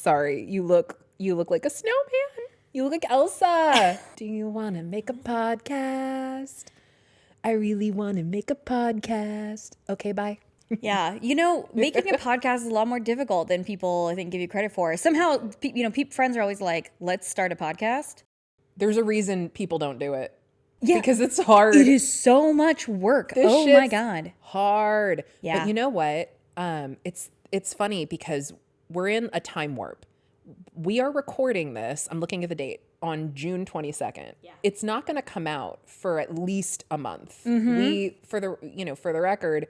Sorry, you look like a snowman. You look like Elsa. Do you want to make a podcast? I really want to make a podcast. Okay, bye. Yeah. Making a podcast is a lot more difficult than people, I think, give you credit for. Somehow, friends are always like, let's start a podcast. There's a reason people don't do it. Yeah. Because it's hard. It is so much work. Oh my God. Hard. Yeah. But you know what? It's funny because we're in a time warp. We are recording this, I'm looking at the date, on June 22nd. Yeah. It's not going to come out for at least a month. We, for the record,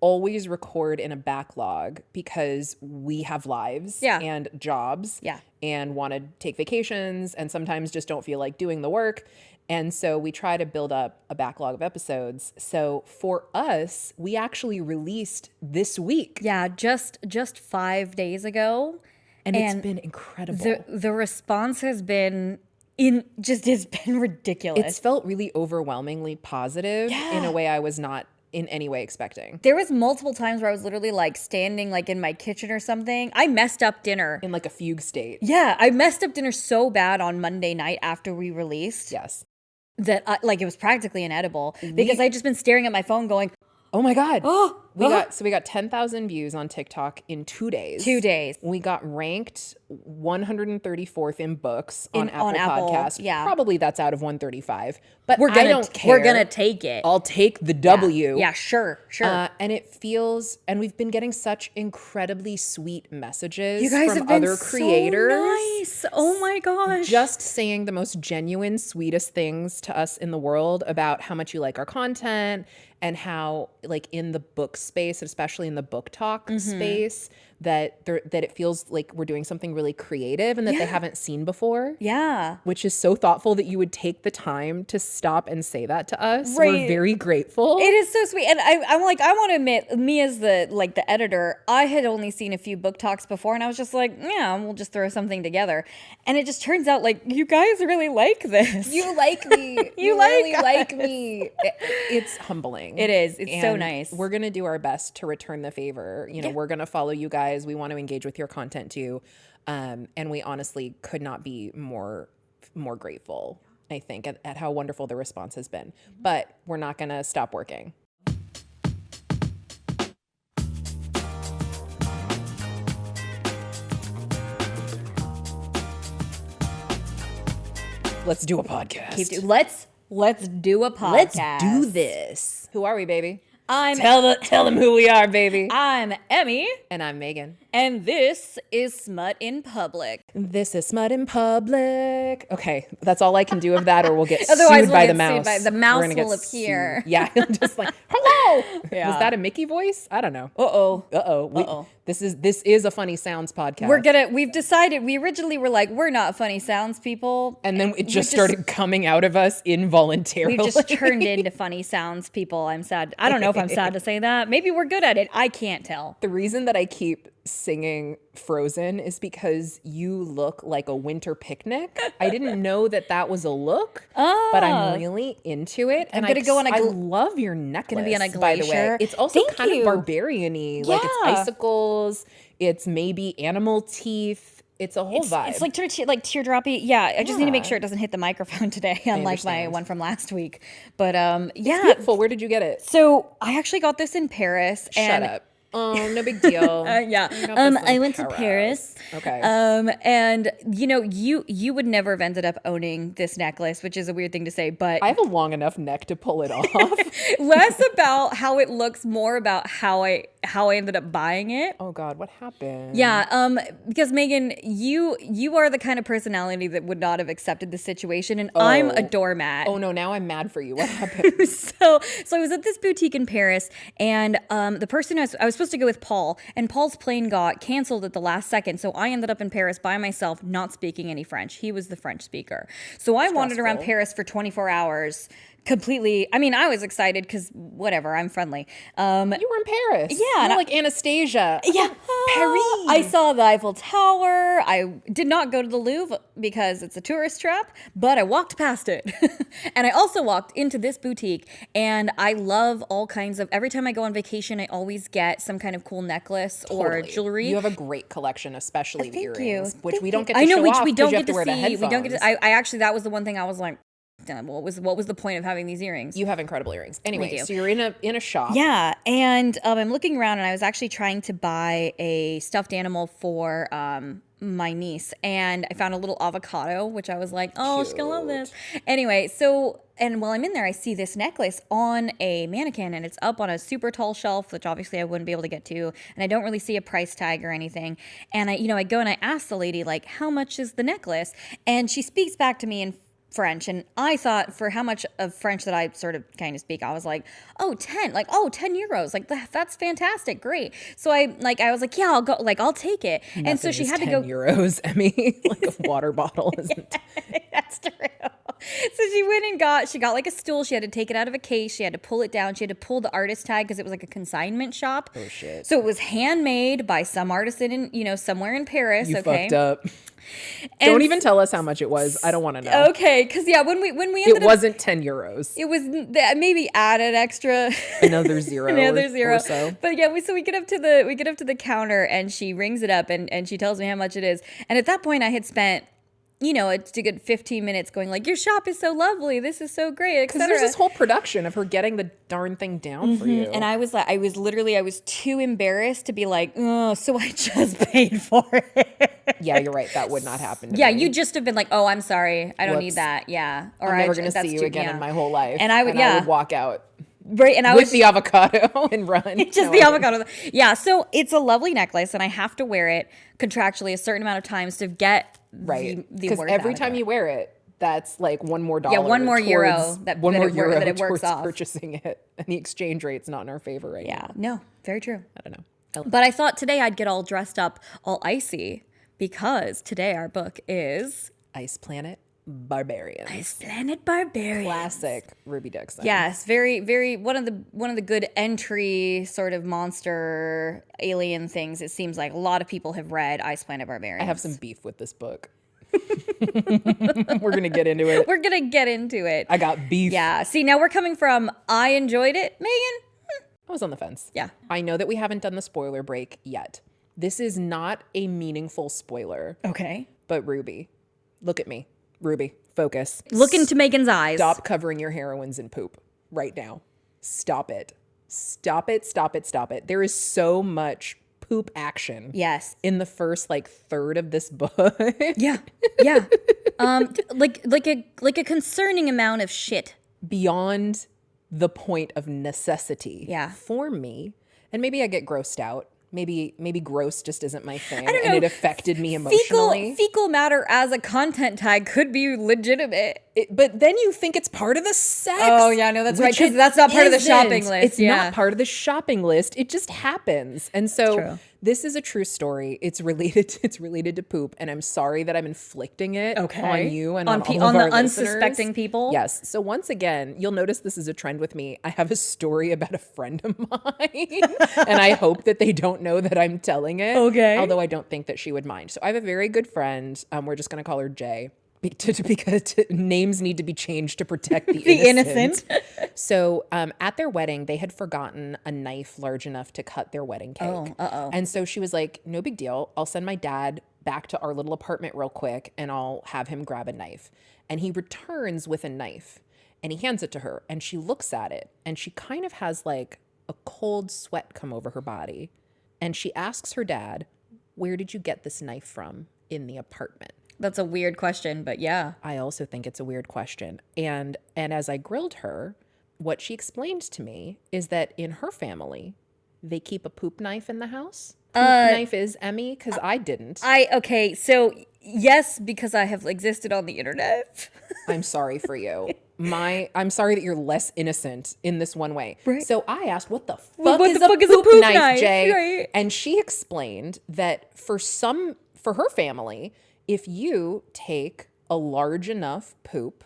always record in a backlog because we have lives and jobs and want to take vacations and sometimes just don't feel like doing the work. And so we try to build up a backlog of episodes. So for us, we actually released this week. Yeah, just 5 days ago. And it's been incredible. The response has been has been ridiculous. It's felt really overwhelmingly positive in a way I was not in any way expecting. There was multiple times where I was literally like standing like in my kitchen or something. I messed up dinner. In like a fugue state. Yeah, I messed up dinner so bad on Monday night after we released. Yes. That it was practically inedible because I'd just been staring at my phone going, oh my God. We got 10,000 views on TikTok in 2 days. 2 days. We got ranked 134th in books on Apple Podcasts. Yeah. Probably that's out of 135. But I don't care. We're going to take it. I'll take the W. Yeah, sure. And it feels, and we've been getting such incredibly sweet messages you guys from have been other creators. So nice. Oh my gosh. Just saying the most genuine, sweetest things to us in the world about how much you like our content and how, like, in the book space, especially in the book talk space, that it feels like we're doing something really creative and that they haven't seen before. Yeah. Which is so thoughtful that you would take the time to stop and say that to us. Right. We're very grateful. It is so sweet. And I'm like, I want to admit, me as the editor, I had only seen a few book talks before and I was just like, yeah, we'll just throw something together. And it just turns out like, you guys really like this. You like me. you really like me. It's humbling. It is. It's so nice. We're going to do our best to return the favor. We're going to follow you guys. We want to engage with your content too. And we honestly could not be more grateful, I think, at how wonderful the response has been. But we're not going to stop working. Let's do a podcast. Let's do a podcast. Let's do this. Who are we, baby? Tell them who we are, baby. I'm Emi. And I'm Megan. And this is Smut in Public. This is Smut in Public. Okay, that's all I can do of that, or we'll get sued by the mouse. The mouse will appear. Yeah, just like, hello. Yeah. Was that a Mickey voice? I don't know. Uh-oh. This is a funny sounds podcast. We've decided, we originally were like, we're not funny sounds people. And then it just started coming out of us involuntarily. We just turned into funny sounds people. I'm sad. I don't know if I'm sad to say that. Maybe we're good at it. I can't tell. The reason that I keep singing Frozen is because you look like a winter picnic. I didn't know that was a look, but I'm really into it. I'm gonna go on I love your necklace. Gonna be on a glacier. By the way, it's also kind of barbarian-y. Yeah. Like it's icicles. It's maybe animal teeth. It's a whole vibe. It's like teardroppy. Yeah, I just need to make sure it doesn't hit the microphone today, unlike my one from last week. But yeah, it's beautiful. Where did you get it? So I actually got this in Paris. Shut up. Oh, no big deal. Yeah. I went to Paris. Okay. And you would never have ended up owning this necklace, which is a weird thing to say, but I have a long enough neck to pull it off. Less about how it looks, more about how I ended up buying it. Oh God, what happened? Yeah. Because Megan, you are the kind of personality that would not have accepted the situation, and I'm a doormat. Oh no, now I'm mad for you. What happened? So I was at this boutique in Paris, and the person I was supposed to go with Paul, and Paul's plane got canceled at the last second. So I ended up in Paris by myself, not speaking any French. He was the French speaker. So I wandered around Paris for 24 hours completely. I mean, I was excited because whatever, I'm friendly. You were in Paris. Yeah, You're like Anastasia. Yeah, Paris. I saw the Eiffel Tower. I did not go to the Louvre because it's a tourist trap, but I walked past it. And I also walked into this boutique, and I love all kinds of, every time I go on vacation, I always get some kind of cool necklace or Totally. jewelry. You have a great collection, especially the Thank earrings, you. which Thank we don't you. get to I know, show which off we 'cause don't you get have to to wear the see. We don't get to. headphones. I actually, that was the one thing I was like, damn, what was the point of having these earrings? You have incredible earrings. Anyway, do. so you're in a shop. Yeah, and I'm looking around, and I was actually trying to buy a stuffed animal for my niece, and I found a little avocado, which I was like, oh, she's gonna love this. Anyway, so, and while I'm in there, I see this necklace on a mannequin, and it's up on a super tall shelf, which obviously I wouldn't be able to get to, and I don't really see a price tag or anything. And I go and I ask the lady, like, how much is the necklace? And she speaks back to me in French, and I thought for how much of French that I sort of kind of speak, I was like, 10 euros, like that's fantastic, great. So I was like, yeah, I'll go, like I'll take it. And so she had to go €10, Emmy. Like a water bottle isn't. That's true. So she went and she got like a stool. She had to take it out of a case. She had to pull it down. She had to pull the artist tag because it was like a consignment shop. Oh shit. So it was handmade by some artisan in, somewhere in Paris. You okay. fucked up. And Don't even tell us how much it was. I don't want to know. Okay, because when we ended It wasn't €10. it was maybe added extra Another zero. another zero. Or so. But yeah, we get up to the counter, and she rings it up, and she tells me how much it is. And at that point, I had spent a good 15 minutes going like, your shop is so lovely, this is so great, etc. Because there's this whole production of her getting the darn thing down for you. And I was like, I was too embarrassed to be like, oh, so I just paid for it. Yeah, you're right. That would not happen to Yeah, me. you'd just have been like, oh, I'm sorry, I don't Whoops. need that. Yeah, or I'm never going to see you again in my whole life. And I would walk out. Right, and I with was the avocado and run. just the avocado. Yeah, so it's a lovely necklace, and I have to wear it contractually a certain amount of times to get right. the Because worth every out of time it. you wear it, that's like one more dollar. Yeah, one more euro that it works towards off. purchasing it, and the exchange rate's not in our favor right now. Yeah, no, very true. I don't know. But I thought today I'd get all dressed up, all icy, because today our book is Ice Planet Barbarians. Ice Planet Barbarians. Classic Ruby Dixon. Yes, very, very one of the good entry sort of monster alien things. It seems like a lot of people have read Ice Planet Barbarians. I have some beef with this book. We're gonna get into it. We're gonna get into it. I got beef. Yeah. See, now we're coming from I enjoyed it, Megan. I was on the fence. Yeah. I know that we haven't done the spoiler break yet. This is not a meaningful spoiler. Okay. But Ruby, look at me. Ruby, focus. Look into Megan's eyes. Stop covering your heroines in poop right now. Stop it. Stop it. Stop it. Stop it. There is so much poop action. Yes. In the first third of this book. Yeah. Yeah. Like a concerning amount of shit. Beyond the point of necessity. Yeah. For me. And maybe I get grossed out. Maybe gross just isn't my thing. I don't know. And it affected me emotionally. Fecal matter as a content tag could be legitimate. But then you think it's part of the sex. Oh, yeah, no, that's right. which Because it that's not part of the isn't. shopping list. It's yeah. not part of the shopping list. It just happens. And so True. This is a true story. It's related to poop. And I'm sorry that I'm inflicting it on you and on all of the our unsuspecting listeners. people. Yes. So once again, you'll notice this is a trend with me. I have a story about a friend of mine. And I hope that they don't know that I'm telling it. Okay. Although I don't think that she would mind. So I have a very good friend. We're just going to call her Jay. Because names need to be changed to protect the innocent. So at their wedding, they had forgotten a knife large enough to cut their wedding cake. Oh, uh-oh. And so she was like, no big deal. I'll send my dad back to our little apartment real quick and I'll have him grab a knife. And he returns with a knife and he hands it to her and she looks at it and she kind of has like a cold sweat come over her body. And she asks her dad, where did you get this knife from in the apartment? That's a weird question, but yeah. I also think it's a weird question. And as I grilled her, what she explained to me is that in her family, they keep a poop knife in the house. Poop knife is Emi, because I didn't. Okay, so yes, because I have existed on the internet. I'm sorry for you. I'm sorry that you're less innocent in this one way. Right. So I asked, what the fuck, What is, the a fuck is a poop poop knife, knife? Jay? Right. And she explained that for her family, if you take a large enough poop,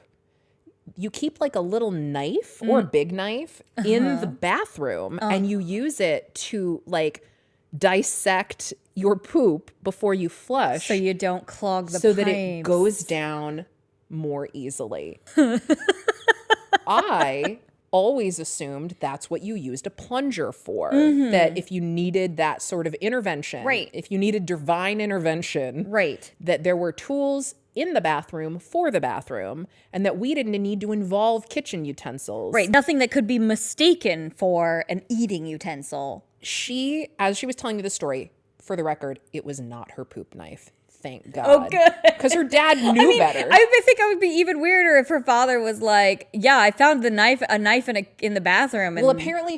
you keep like a little knife or a big knife in the bathroom and you use it to like dissect your poop before you flush. So you don't clog the so pipes. that it goes down more easily. I always assumed that's what you used a plunger for. That if you needed that sort of intervention, Right. if you needed divine intervention, Right. that there were tools in the bathroom for the bathroom and that we didn't need to involve kitchen utensils. Right. Nothing that could be mistaken for an eating utensil. As she was telling me the story, for the record, it was not her poop knife. Thank God. Oh, good. Because her dad knew better. I think I would be even weirder if her father was like, "Yeah, I found a knife in the bathroom." And Well, apparently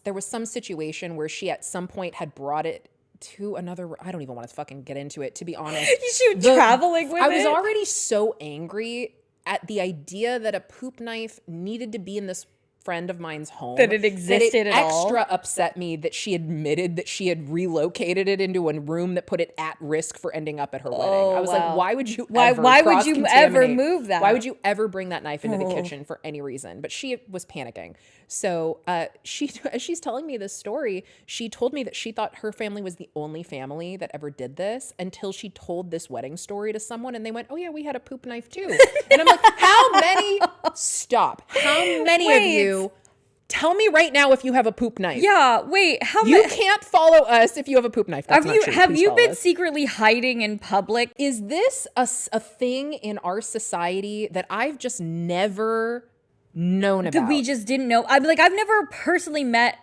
there was some situation where she at some point had brought it to another. I don't even want to fucking get into it, to be honest. she was traveling with it. I was already so angry at the idea that a poop knife needed to be in this friend of mine's home, that it existed at all. Extra upset me that she admitted that she had relocated it into a room that put it at risk for ending up at her wedding. I was like, why would you why would you ever move that? Why would you ever bring that knife into the kitchen for any reason? But she was panicking. So as she's telling me this story, she told me that she thought her family was the only family that ever did this until she told this wedding story to someone and they went, oh yeah, we had a poop knife too. And I'm like, how many of you tell me right now if you have a poop knife? Yeah, wait, you can't follow us if you have a poop knife. That's not true. Have Please you follow been us. secretly hiding in public? Is this a thing in our society that I've just never known about? That we just didn't know. I've never personally met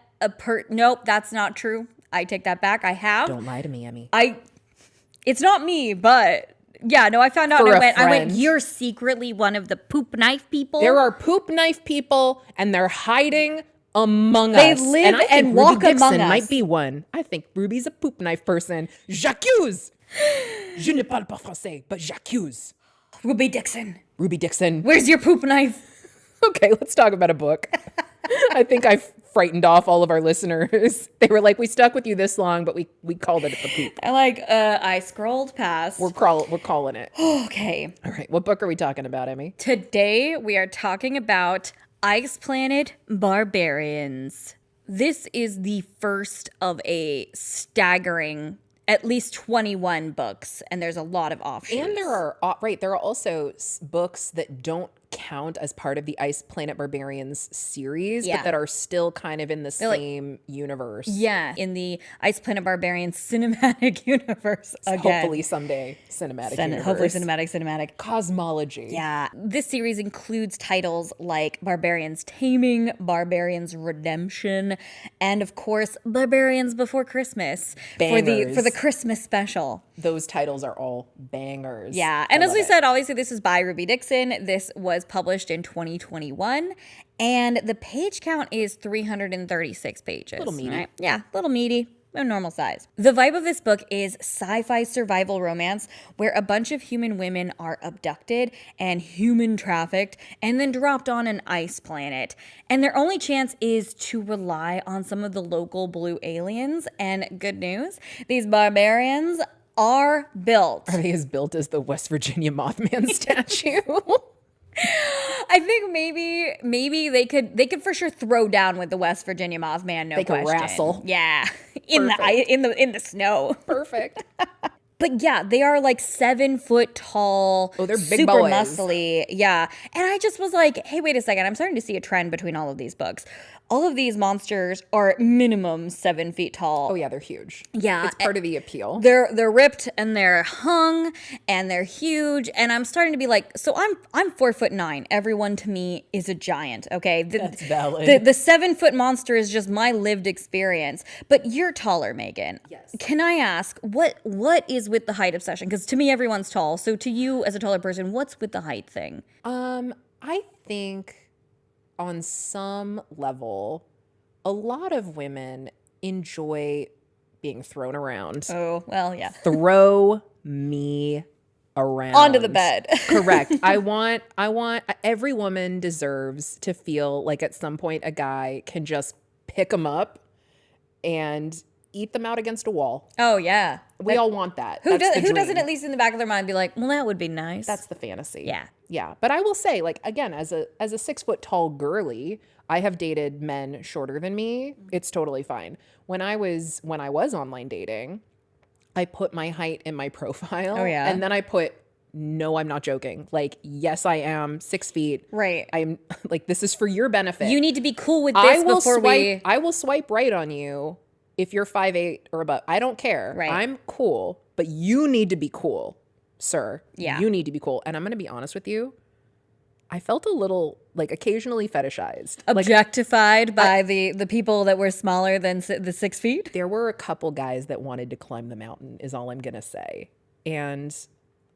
nope, that's not true. I take that back. I have. Don't lie to me, Emi. It's not me, but yeah, no, I found out For and a I went, friend. you're secretly one of the poop knife people? There are poop knife people and they're hiding among They us. live I think and Ruby walk Dixon among us. might be one. I think Ruby's a poop knife person. J'accuse. Je ne parle pas français, but j'accuse. Ruby Dixon. Ruby Dixon. Where's your poop knife? Okay, let's talk about a book. I think I've frightened off all of our listeners. They were like, we stuck with you this long, but we called it the poop. I scrolled past. We're calling it. Okay. All right, what book are we talking about, Emi? Today we are talking about Ice Planet Barbarians. This is the first of a staggering at least 21 books, and there's a lot of offshoots. And there are also books that don't count as part of the Ice Planet Barbarians series, but that are still kind of in the same universe. Yeah, in the Ice Planet Barbarians cinematic universe again. Hopefully someday cinematic universe. Hopefully cinematic. Cosmology. Yeah. This series includes titles like Barbarians Taming, Barbarians Redemption, and of course, Barbarians Before Christmas. Bangers. For the Christmas special. Those titles are all bangers. Yeah. And as we said, obviously this is by Ruby Dixon. This was published in 2021. And the page count is 336 pages. Little meaty. Right? Yeah, little meaty. A normal size. The vibe of this book is sci-fi survival romance where a bunch of human women are abducted and human trafficked and then dropped on an ice planet. And their only chance is to rely on some of the local blue aliens. And good news, these barbarians are built. Are they as built as the West Virginia Mothman statue? I think maybe they could for sure throw down with the West Virginia Mothman. No They could question. wrestle. Yeah, in the snow. Perfect. But yeah, they are like 7 foot tall. Oh, they're big super boys. muscly. Yeah, and I just was like, hey, wait a second. I'm starting to see a trend between all of these books. All of these monsters are minimum 7 feet tall. Oh yeah, they're huge. Yeah, It's part of the appeal. They're ripped and they're hung and they're huge, and I'm starting to be like, so I'm 4'9". Everyone to me is a giant. Okay, That's valid. The 7 foot monster is just my lived experience. But you're taller, Megan. Yes. Can I ask what is with the height obsession? Because to me, everyone's tall. So to you, as a taller person, what's with the height thing? I think on some level, a lot of women enjoy being thrown around. Oh well, yeah. Throw me around. Onto the bed. Correct. I want every woman deserves to feel like at some point a guy can just pick them up and eat them out against a wall. Oh, yeah. We all want that. Who That's the dream. doesn't at least in the back of their mind be like, well, that would be nice. That's the fantasy. Yeah. Yeah. But I will say, like, again, as a 6 foot tall girly, I have dated men shorter than me. It's totally fine. When I was online dating, I put my height in my profile. Oh, yeah. And then I put, no, I'm not joking. Like, yes, I am 6 feet. Right. I'm like, this is for your benefit. You need to be cool with this I will swipe right on you if you're 5'8" or above. I don't care. Right. I'm cool, but you need to be cool, sir. Yeah. You need to be cool. And I'm going to be honest with you. I felt a little, like, occasionally fetishized. Objectified by the people that were smaller than the 6 feet? There were a couple guys that wanted to climb the mountain, is all I'm going to say. And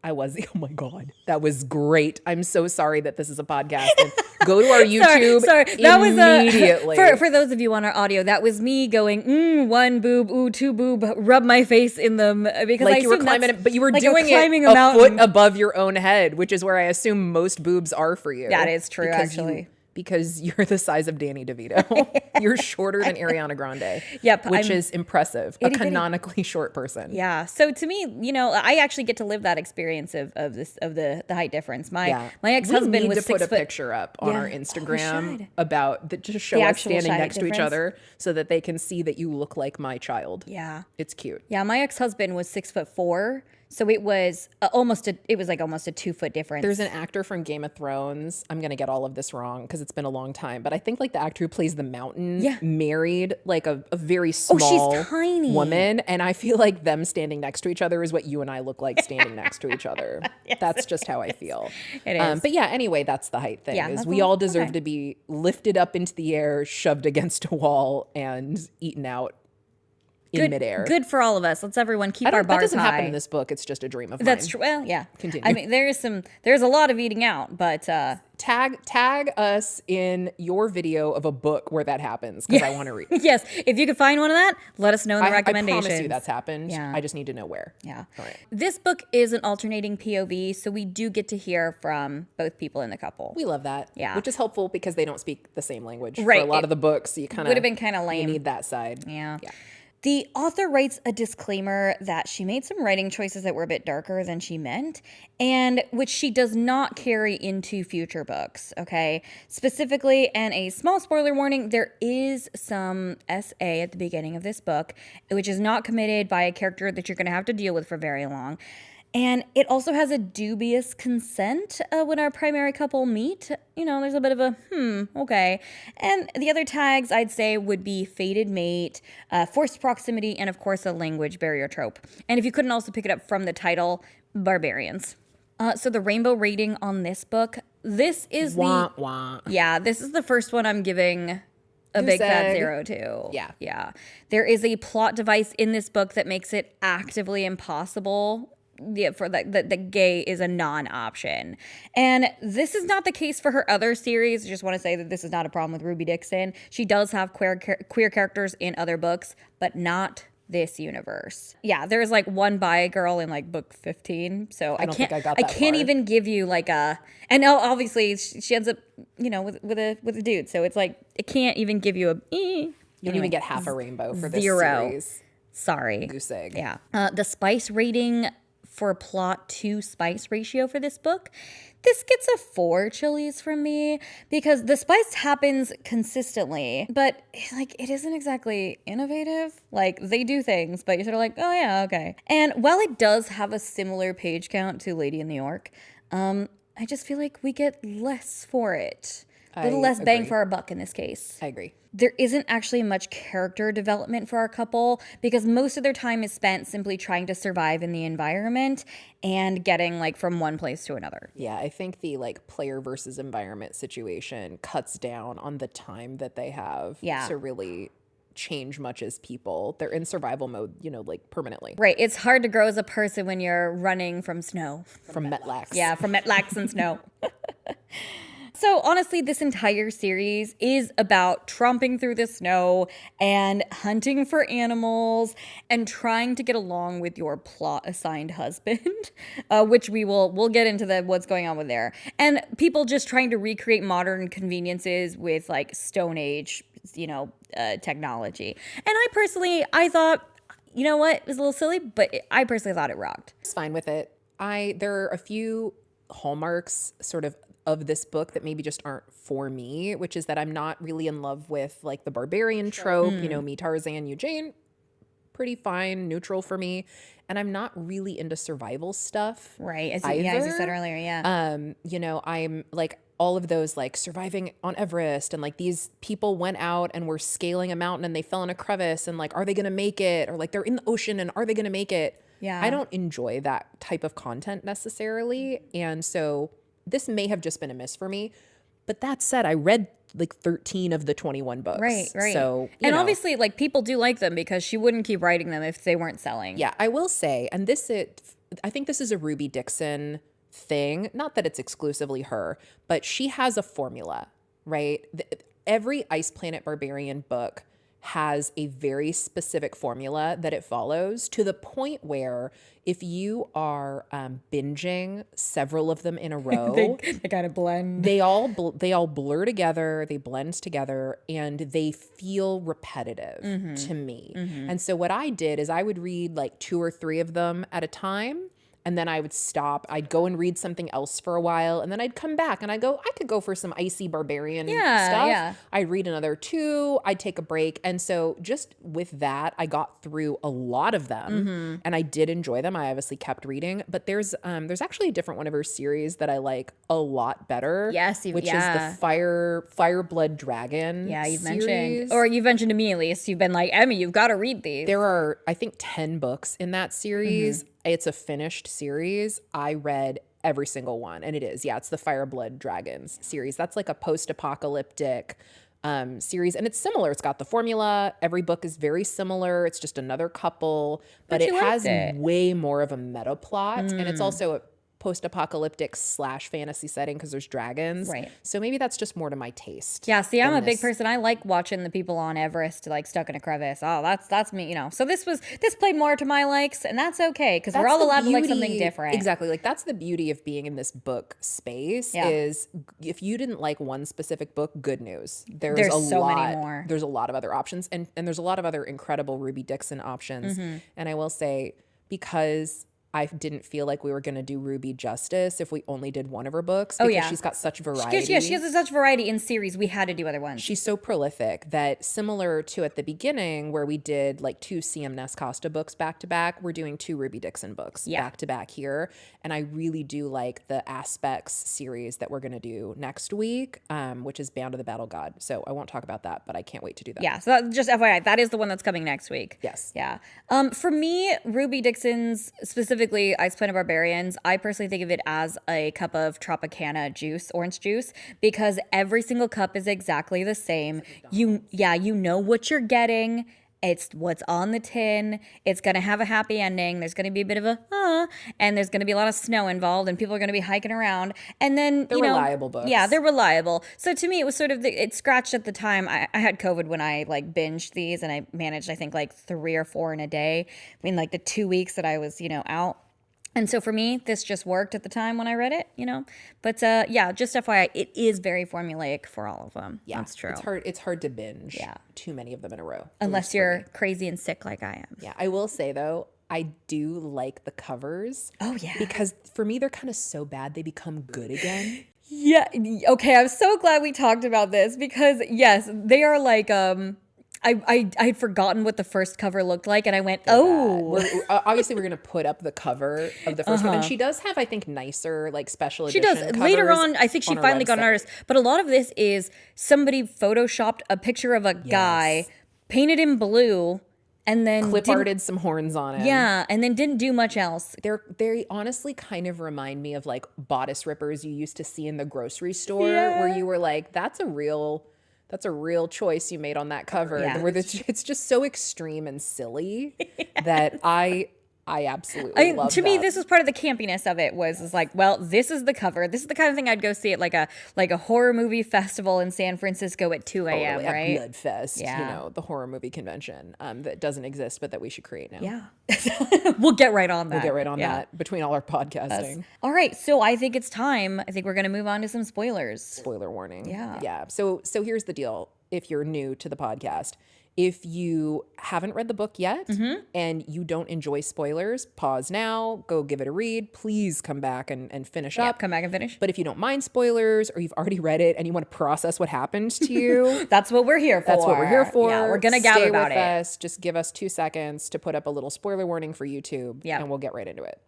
I was, oh my God, that was great. I'm so sorry that this is a podcast. And go to our YouTube sorry. That immediately. Was for those of you on our audio, that was me going, one boob, ooh, two boob, rub my face in them. Because like I you were climbing it, but you were like doing climbing it a mountain. foot above your own head, which is where I assume most boobs are for you. That is true, actually. Because you're the size of Danny DeVito. You're shorter than Ariana Grande. Yep. Which is impressive. A itty bitty. canonically short person. Yeah. So to me, I actually get to live that experience of the height difference. My ex-husband we need was to 6 put a foot. picture up on our Instagram should. about just show The us actual standing height next to each difference. other so that they can see that you look like my child. Yeah. It's cute. Yeah. My ex-husband was 6'4". So it was almost a 2 foot difference. There's an actor from Game of Thrones. I'm going to get all of this wrong because it's been a long time. But I think like the actor who plays the mountain married like a very small she's tiny. woman. And I feel like them standing next to each other is what you and I look like standing next to each other. Yes, that's just how I feel. It is. But yeah, anyway, that's the height thing. Yeah, Is that's we all deserve okay. to be lifted up into the air, shoved against a wall, and eaten out in midair. Good for all of us. Let's everyone keep our That bars doesn't high. happen in this book. It's just a dream of mine. That's true. Well, yeah. Continue. I mean, there's a lot of eating out, but Tag us in your video of a book where that happens because I want to read. yes, if you could find one of that, let us know in the I recommendations. promise you that's happened. Yeah. I just need to know where. Yeah. All right. This book is an alternating POV, so we do get to hear from both people in the couple. We love that. Yeah. Which is helpful because they don't speak the same language Right. for a lot of the books. You kind of would have been kind of You lame. need that side. Yeah. Yeah. The author writes a disclaimer that she made some writing choices that were a bit darker than she meant, and which she does not carry into future books, okay? Specifically, and a small spoiler warning, there is some SA at the beginning of this book, which is not committed by a character that you're going to have to deal with for very long. And it also has a dubious consent when our primary couple meet. There's a bit of a, okay. And the other tags I'd say would be fated mate, forced proximity, and of course a language barrier trope. And if you couldn't also pick it up from the title, Barbarians. So the rainbow rating on this book, this is this is the first one I'm giving a big fat 0 to. Yeah. Yeah. There is a plot device in this book that makes it actively impossible for the gay is a non-option. And this is not the case for her other series. I just want to say that this is not a problem with Ruby Dixon. She does have queer characters in other books, but not this universe. Yeah, there's like one bi girl in like book 15. So I can't even give you like a, and now obviously she ends up, with a dude. So it's like, it can't even give you a, You don't even get half a rainbow for this 0. series. Sorry. Goose egg. Yeah. The spice rating for plot to spice ratio for this book, this gets a 4 chilies from me because the spice happens consistently, but like it isn't exactly innovative. Like they do things, but you're sort of like, oh yeah, okay. And while it does have a similar page count to Lady in New York, I just feel like we get less for it. A little less bang for our buck in this case. I agree. There isn't actually much character development for our couple because most of their time is spent simply trying to survive in the environment and getting like from one place to another. Yeah, I think the like player versus environment situation cuts down on the time that they have to really change much as people. They're in survival mode, like permanently. Right. It's hard to grow as a person when you're running from snow. From Metlax. Yeah, from Metlax and snow. So honestly, this entire series is about tromping through the snow and hunting for animals and trying to get along with your plot-assigned husband, which we'll get into what's going on with there. And people just trying to recreate modern conveniences with like Stone Age technology. And I thought, you know what, it was a little silly, but I personally thought it rocked. I was fine with it. There are a few hallmarks sort of this book that maybe just aren't for me, which is that I'm not really in love with like the barbarian trope, me Tarzan, you Jane, pretty fine, neutral for me. And I'm not really into survival stuff. Right. As you said earlier, yeah. I'm like all of those like surviving on Everest and like these people went out and were scaling a mountain and they fell in a crevice and like, are they going to make it? Or like they're in the ocean and are they going to make it? Yeah. I don't enjoy that type of content necessarily. And so this may have just been a miss for me. But that said, I read like 13 of the 21 books. Right. So, obviously, like, people do like them because she wouldn't keep writing them if they weren't selling. Yeah, I will say, and I think this is a Ruby Dixon thing. Not that it's exclusively her, but she has a formula, right? Every Ice Planet Barbarian book has a very specific formula that it follows, to the point where if you are binging several of them in a row, they kind of blend. They all blur together, they blend together, and they feel repetitive to me. And so what I did is I would read like 2 or 3 of them at a time. And then I would stop. I'd go and read something else for a while. And then I'd come back and I could go for some icy barbarian stuff. Yeah. I'd read another 2. I'd take a break. And so just with that, I got through a lot of them. And I did enjoy them. I obviously kept reading. But there's actually a different one of her series that I like a lot better. Yes, which is the Fire Blood Dragon. Yeah, you've series. mentioned to me at least. You've been like, Emi, you've got to read these. There are, I think, 10 books in that series. It's a finished series. I read every single one. And it's the Fire Blood Dragons series. That's like a post-apocalyptic series. And it's similar. It's got the formula. Every book is very similar. It's just another couple. But it has way more of a meta plot. And it's also a post-apocalyptic / fantasy setting because there's dragons. Right. So maybe that's just more to my taste. Yeah, see, I'm a big person. I like watching the people on Everest like stuck in a crevice. Oh, that's me, So this played more to my likes, and that's okay because we're all allowed to like something different. Exactly. Like that's the beauty of being in this book space is if you didn't like one specific book, good news. There's many more. There's a lot of other options and there's a lot of other incredible Ruby Dixon options. And I will say, because I didn't feel like we were going to do Ruby justice if we only did one of her books because she's got such variety. She has such variety in series. We had to do other ones. She's so prolific that similar to at the beginning where we did like 2 CM Ness Costa books back to back, we're doing 2 Ruby Dixon books back to back here. And I really do like the Aspects series that we're going to do next week, which is Bound to the Battle God. So I won't talk about that, but I can't wait to do that. Yeah, so just FYI, that is the one that's coming next week. Yes. Yeah. For me, Ruby Dixon's specifically Ice Planet Barbarians, I personally think of it as a cup of Tropicana juice, orange juice, because every single cup is exactly the same. You know what you're getting. It's what's on the tin. It's going to have a happy ending. There's going to be a bit of and there's going to be a lot of snow involved and people are going to be hiking around. And then, they're reliable books. Yeah, they're reliable. So to me, it was sort of, it scratched at the time. I had COVID when I like binged these and I managed, I think like 3 or 4 in a day. I mean, like the 2 weeks that I was, out. And so for me, this just worked at the time when I read it, But just FYI, it is very formulaic for all of them. Yeah, that's true. It's hard to binge too many of them in a row. Unless you're crazy and sick like I am. Yeah, I will say though, I do like the covers. Oh yeah. Because for me, they're kind of so bad they become good again. Yeah. Okay, I'm so glad we talked about this because yes, they are like I had forgotten what the first cover looked like, and I went, obviously we're going to put up the cover of the first one. And she does have, I think, nicer, like, special edition covers. She does. Later on, I think she finally got an artist. But a lot of this is somebody photoshopped a picture of a guy, painted in blue, and then clip arted some horns on it. Yeah, and then didn't do much else. They honestly kind of remind me of, like, bodice rippers you used to see in the grocery store, where you were like, that's a real choice you made on that cover. Yeah. Where it's just so extreme and silly that I absolutely love to me, this was part of the campiness of it. Was like, well, this is the cover. This is the kind of thing I'd go see at like a horror movie festival in San Francisco at 2 a.m. Totally, right? At Bloodfest, the horror movie convention that doesn't exist, but that we should create now. Yeah, we'll get right on that. We'll get right on that between all our podcasting. Yes. All right, so I think it's time. I think we're going to move on to some spoilers. Spoiler warning. Yeah. Yeah. So here's the deal. if you're new to the podcast, if you haven't read the book yet and you don't enjoy spoilers, pause now, go give it a read. Please come back and finish up. Come back and finish. But if you don't mind spoilers or you've already read it and you want to process what happened to you, That's what we're here for. that's what we're here for. Yeah, we're going to gather Stay about with it. us. Just give us 2 seconds to put up a little spoiler warning for YouTube and we'll get right into it.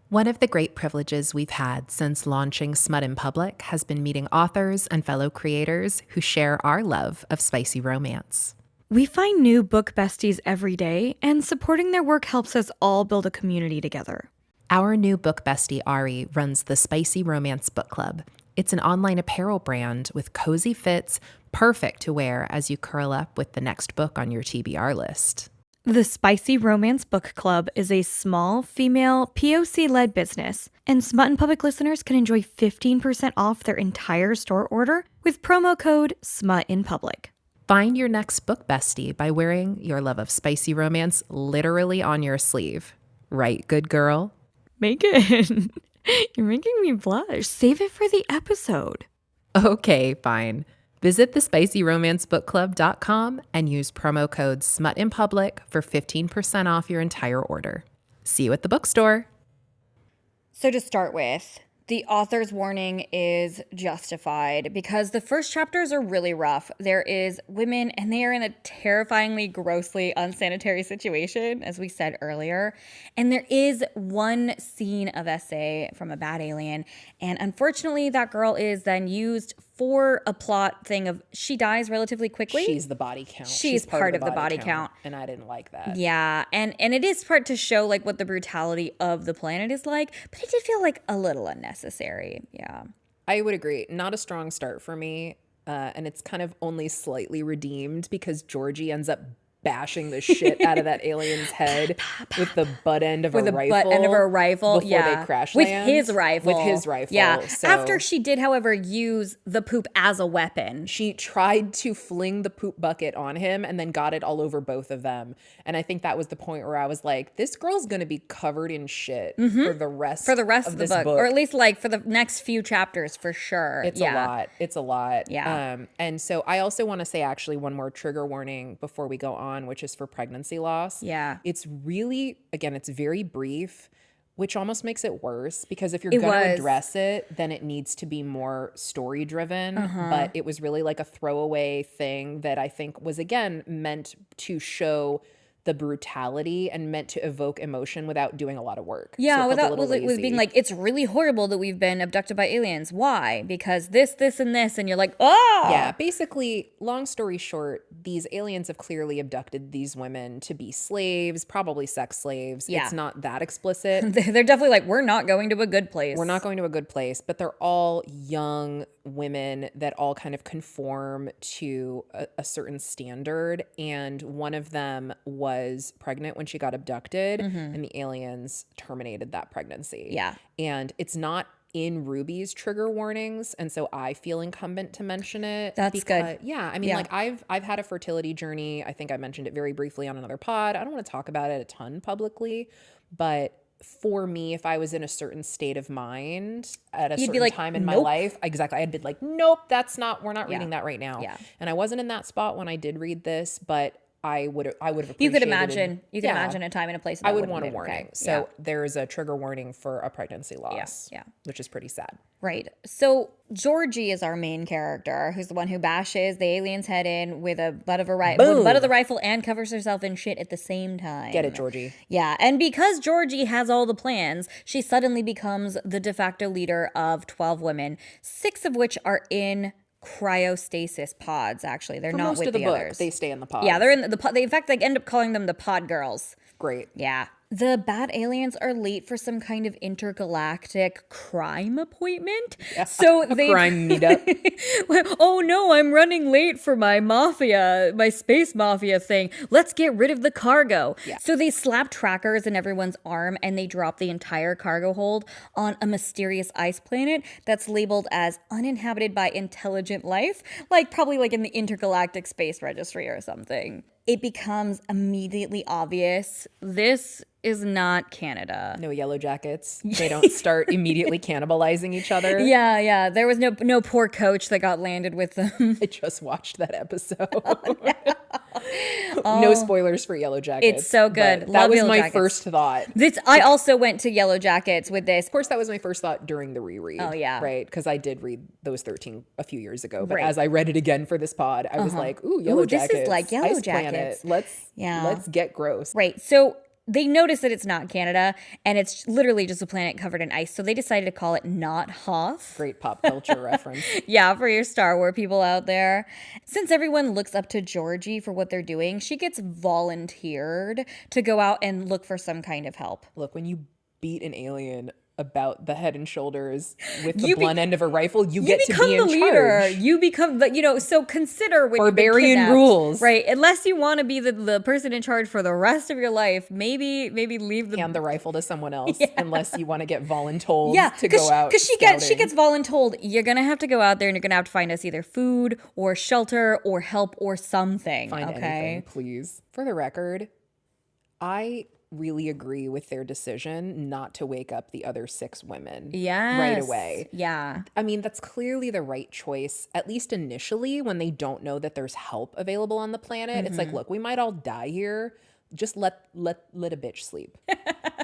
One of the great privileges we've had since launching Smut in Public has been meeting authors and fellow creators who share our love of spicy romance. We find new book besties every day, and supporting their work helps us all build a community together. Our new book bestie, Ari, runs the Spicy Romance Book Club. It's an online apparel brand with cozy fits, perfect to wear as you curl up with the next book on your TBR list. The Spicy Romance Book Club is a small, female, POC-led business, and Smut in Public listeners can enjoy 15% off their entire store order with promo code SMUTINPUBLIC. Find your next book bestie by wearing your love of spicy romance literally on your sleeve. Right, good girl? Megan, you're making me blush. Save it for the episode. Okay, fine. Visit thespicyromancebookclub.com and use promo code SMUTINPUBLIC for 15% off your entire order. See you at the bookstore. So to start with, the author's warning is justified because the first chapters are really rough. There is women and they are in a terrifyingly, grossly unsanitary situation, as we said earlier. And there is one scene of essay from a bad alien. And unfortunately, that girl is then used for a plot thing of she dies relatively quickly. She's the body count. She's part of the body count. And I didn't like that. Yeah, and it is part to show like what the brutality of the planet is like, but it did feel like a little unnecessary. Yeah. I would agree. Not a strong start for me. And it's kind of only slightly redeemed because Georgie ends up bashing the shit out of that alien's head with the butt end of a rifle. Butt end of a rifle, before they crash with land. his rifle. With his rifle. Yeah. So After she did, however, use the poop as a weapon. she tried to fling the poop bucket on him and then got it all over both of them. And I think that was the point where I was like, this girl's going to be covered in shit for the rest For the rest of of the this book. Or at least like for the next few chapters for sure. It's a lot. It's a lot. Yeah. And so I also want to say actually one more trigger warning before we go on, which is for pregnancy loss. Yeah. It's really, again, it's very brief, which almost makes it worse because if you're going to address it, then it needs to be more story driven. But it was really like a throwaway thing that I think was, again, meant to show the brutality and meant to evoke emotion without doing a lot of work. Yeah, So it felt a with little lazy. being like, it's really horrible that we've been abducted by aliens. Why? Because this, and this. And you're like, oh! Yeah, basically, long story short, these aliens have clearly abducted these women to be slaves, probably sex slaves. Yeah. It's not that explicit. They're definitely like, we're not going to a good place. We're not going to a good place, but they're all young women that all kind of conform to a certain standard. And one of them was pregnant when she got abducted, and the aliens terminated that pregnancy. Yeah. And it's not in Ruby's trigger warnings, and so I feel incumbent to mention it. That's good. Yeah, I mean, like I've had a fertility journey. I think I mentioned it very briefly on another pod. I don't want to talk about it a ton publicly, but for me, if I was in a certain state of mind at a certain like, time in my nope. life, exactly, I'd be like, nope, we're not reading that right now. Yeah. And I wasn't in that spot when I did read this, but I would have appreciated. You could imagine a time and a place. I would want a warning. Okay. So there's a trigger warning for a pregnancy loss. Yeah. Which is pretty sad. Right. So Georgie is our main character, who's the one who bashes the alien's head in with a butt of the rifle and covers herself in shit at the same time. Get it, Georgie. Yeah. And because Georgie has all the plans, she suddenly becomes the de facto leader of 12 women, 6 of which are in cryostasis pods. Actually, they're not Most with of the the book, others. they stay in the pods. Yeah, they're in the pod. In fact, they end up calling them the pod girls. Great. Yeah. The bad aliens are late for some kind of intergalactic crime appointment. Yeah. So they crime meetup. Oh no, I'm running late for my space mafia thing. Let's get rid of the cargo. Yeah. So they slap trackers in everyone's arm and they drop the entire cargo hold on a mysterious ice planet that's labeled as uninhabited by intelligent life, probably in the intergalactic space registry or something. it becomes immediately obvious this is not Canada. No Yellow Jackets. They don't start immediately cannibalizing each other. Yeah. There was no poor coach that got landed with them. I just watched that episode. No spoilers for Yellow Jackets. It's so good. That Love was Yellow my Jackets. first thought. I also went to Yellow Jackets with this. Of course, that was my first thought during the reread. Oh, yeah. Right? Because I did read those 13 a few years ago. But Right. as I read it again for this pod, I was like, ooh, Yellow this is Jackets. like Yellow Ice Jackets. Planet. Yeah. Let's get gross. Right. So they notice that it's not Canada and it's literally just a planet covered in ice. So they decided to call it Not Hoth. Great pop culture reference. Yeah, for your Star Wars people out there. Since everyone looks up to Georgie for what they're doing, she gets volunteered to go out and look for some kind of help. Look, when you beat an alien about the head and shoulders with the blunt end of a rifle, you get to be in charge. You become the, so consider when Barbarian you've been kidnapped, rules. right? Unless you want to be the person in charge for the rest of your life, maybe leave the Hand the rifle to someone else unless you want to get voluntold to because go out. Because she gets voluntold. You're gonna have to go out there and you're gonna have to find us either food or shelter or help or something. Find anything, please. For the record, I really agree with their decision not to wake up the other 6 women right away. Yeah. I mean, that's clearly the right choice, at least initially, when they don't know that there's help available on the planet. It's like, look, we might all die here. Just let a bitch sleep.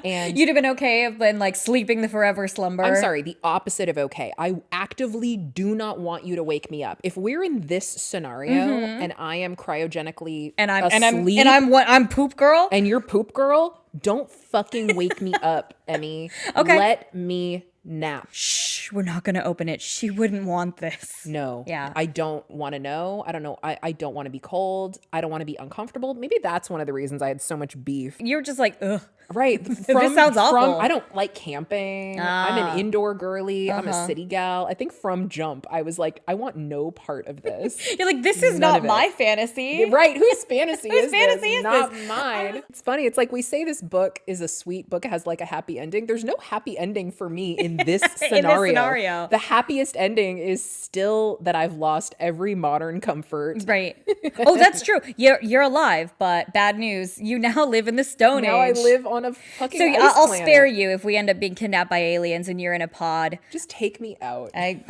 And You'd have been okay if been like sleeping the forever slumber. I'm sorry, the opposite of okay. I actively do not want you to wake me up. If we're in this scenario and I am cryogenically asleep, I'm poop girl. and you're poop girl, don't fucking wake me up, Emi. Okay. Let me nap. Shh, we're not gonna open it. She wouldn't want this. No. Yeah. I don't want to know. I don't know. I don't want to be cold. I don't want to be uncomfortable. Maybe that's one of the reasons I had so much beef. You're just like, ugh. Right. This sounds awful. I don't like camping. I'm an indoor girly. I'm a city gal. I think from jump, I was like, I want no part of this. You're like, this is None not of it. my fantasy. Right. Whose fantasy is fantasy this? is Not this? mine. It's funny. It's like we say this book is a sweet book. It has like a happy ending. There's no happy ending for me in this scenario. The happiest ending is still that I've lost every modern comfort. Right. Oh, that's true. You're alive, but bad news. You now live in the Stone Now I Age. live on a fucking ice I'll planet. spare you if we end up being kidnapped by aliens and you're in a pod. Just take me out. I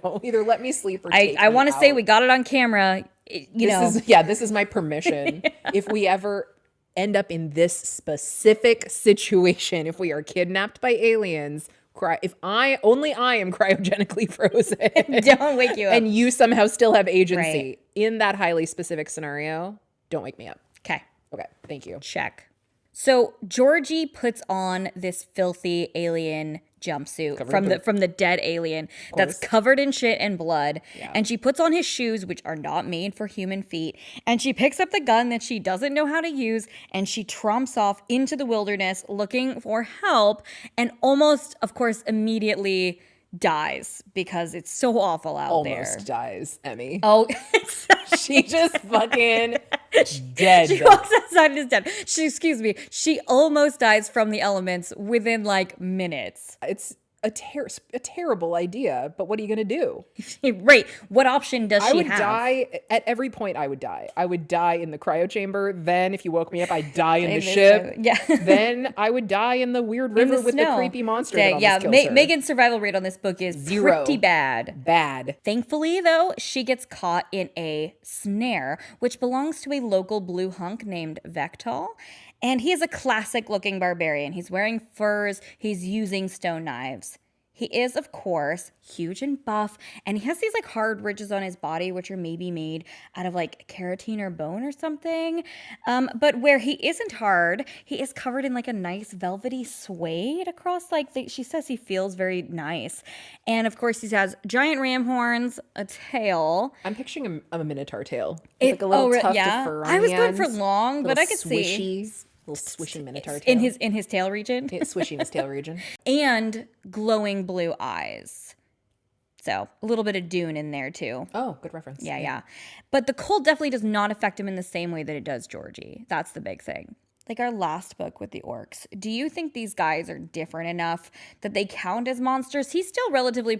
No, either let me sleep or take I me want to say out. we got it on camera. This is my permission. If we ever end up in this specific situation, if we are kidnapped by aliens, I am cryogenically frozen. Don't wake you up. And you somehow still have agency Right. in that highly specific scenario, don't wake me up. Okay. Okay, thank you. Check. So Georgie puts on this filthy alien jumpsuit from the dead alien that's covered in shit and blood. Yeah. And she puts on his shoes, which are not made for human feet. And she picks up the gun that she doesn't know how to use. And she tromps off into the wilderness looking for help. And almost, of course, immediately dies because it's so awful out there. Almost dies, Emi. Oh, She just fucking dead. she walks outside and is dead. She almost dies from the elements within like minutes. It's a terrible idea, but what are you going to do? Right. What option does I she would have? die at every point. I would die. I would die in the cryo chamber. Then, if you woke me up, I'd die in the ship. Yeah. Then I would die in the weird river with the snow. creepy monster. Dang, that almost kills her. Megan's survival rate on this book is 0. pretty bad. Bad. Thankfully, though, she gets caught in a snare, which belongs to a local blue hunk named Vectal. And he is a classic-looking barbarian. He's wearing furs. He's using stone knives. He is, of course, huge and buff, and he has these like hard ridges on his body, which are maybe made out of like keratin or bone or something. But where he isn't hard, he is covered in like a nice velvety suede across she says he feels very nice. And of course, he has giant ram horns, a tail. I'm picturing a minotaur tail. With like a little tuft of fur on I was the going for ends. long, but Little I could see. Little swishy minotaur tail. In his tail region. Swishy in his tail region. And glowing blue eyes. So a little bit of Dune in there too. Oh, good reference. Yeah. But the cold definitely does not affect him in the same way that it does Georgie. That's the big thing. Like our last book with the orcs, do you think these guys are different enough that they count as monsters? He's still relatively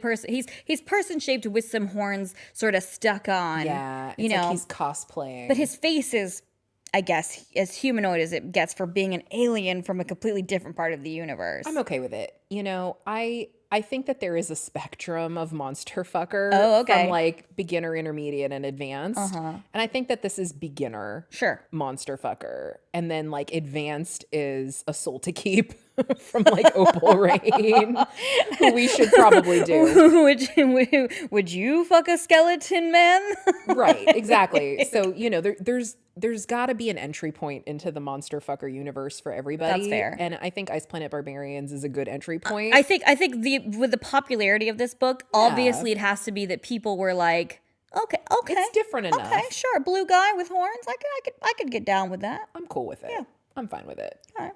he's person shaped with some horns sort of stuck on. Yeah, you it's know, like he's cosplaying. but his face is I guess, as humanoid as it gets for being an alien from a completely different part of the universe. I'm okay with it. You know, I think that there is a spectrum of monster fucker from like beginner, intermediate, and advanced. And I think that this is beginner monster fucker. And then like advanced is a soul to keep from like Opal Rain, who we should probably do. Would you fuck a skeleton man? Right, exactly. So, you know, there's got to be an entry point into the monster fucker universe for everybody. That's fair. And I think Ice Planet Barbarians is a good entry point. I think with the popularity of this book, obviously it has to be that people were like, okay, it's different enough. Okay, sure, blue guy with horns. I could get down with that. I'm cool with it. Yeah. I'm fine with it. All right.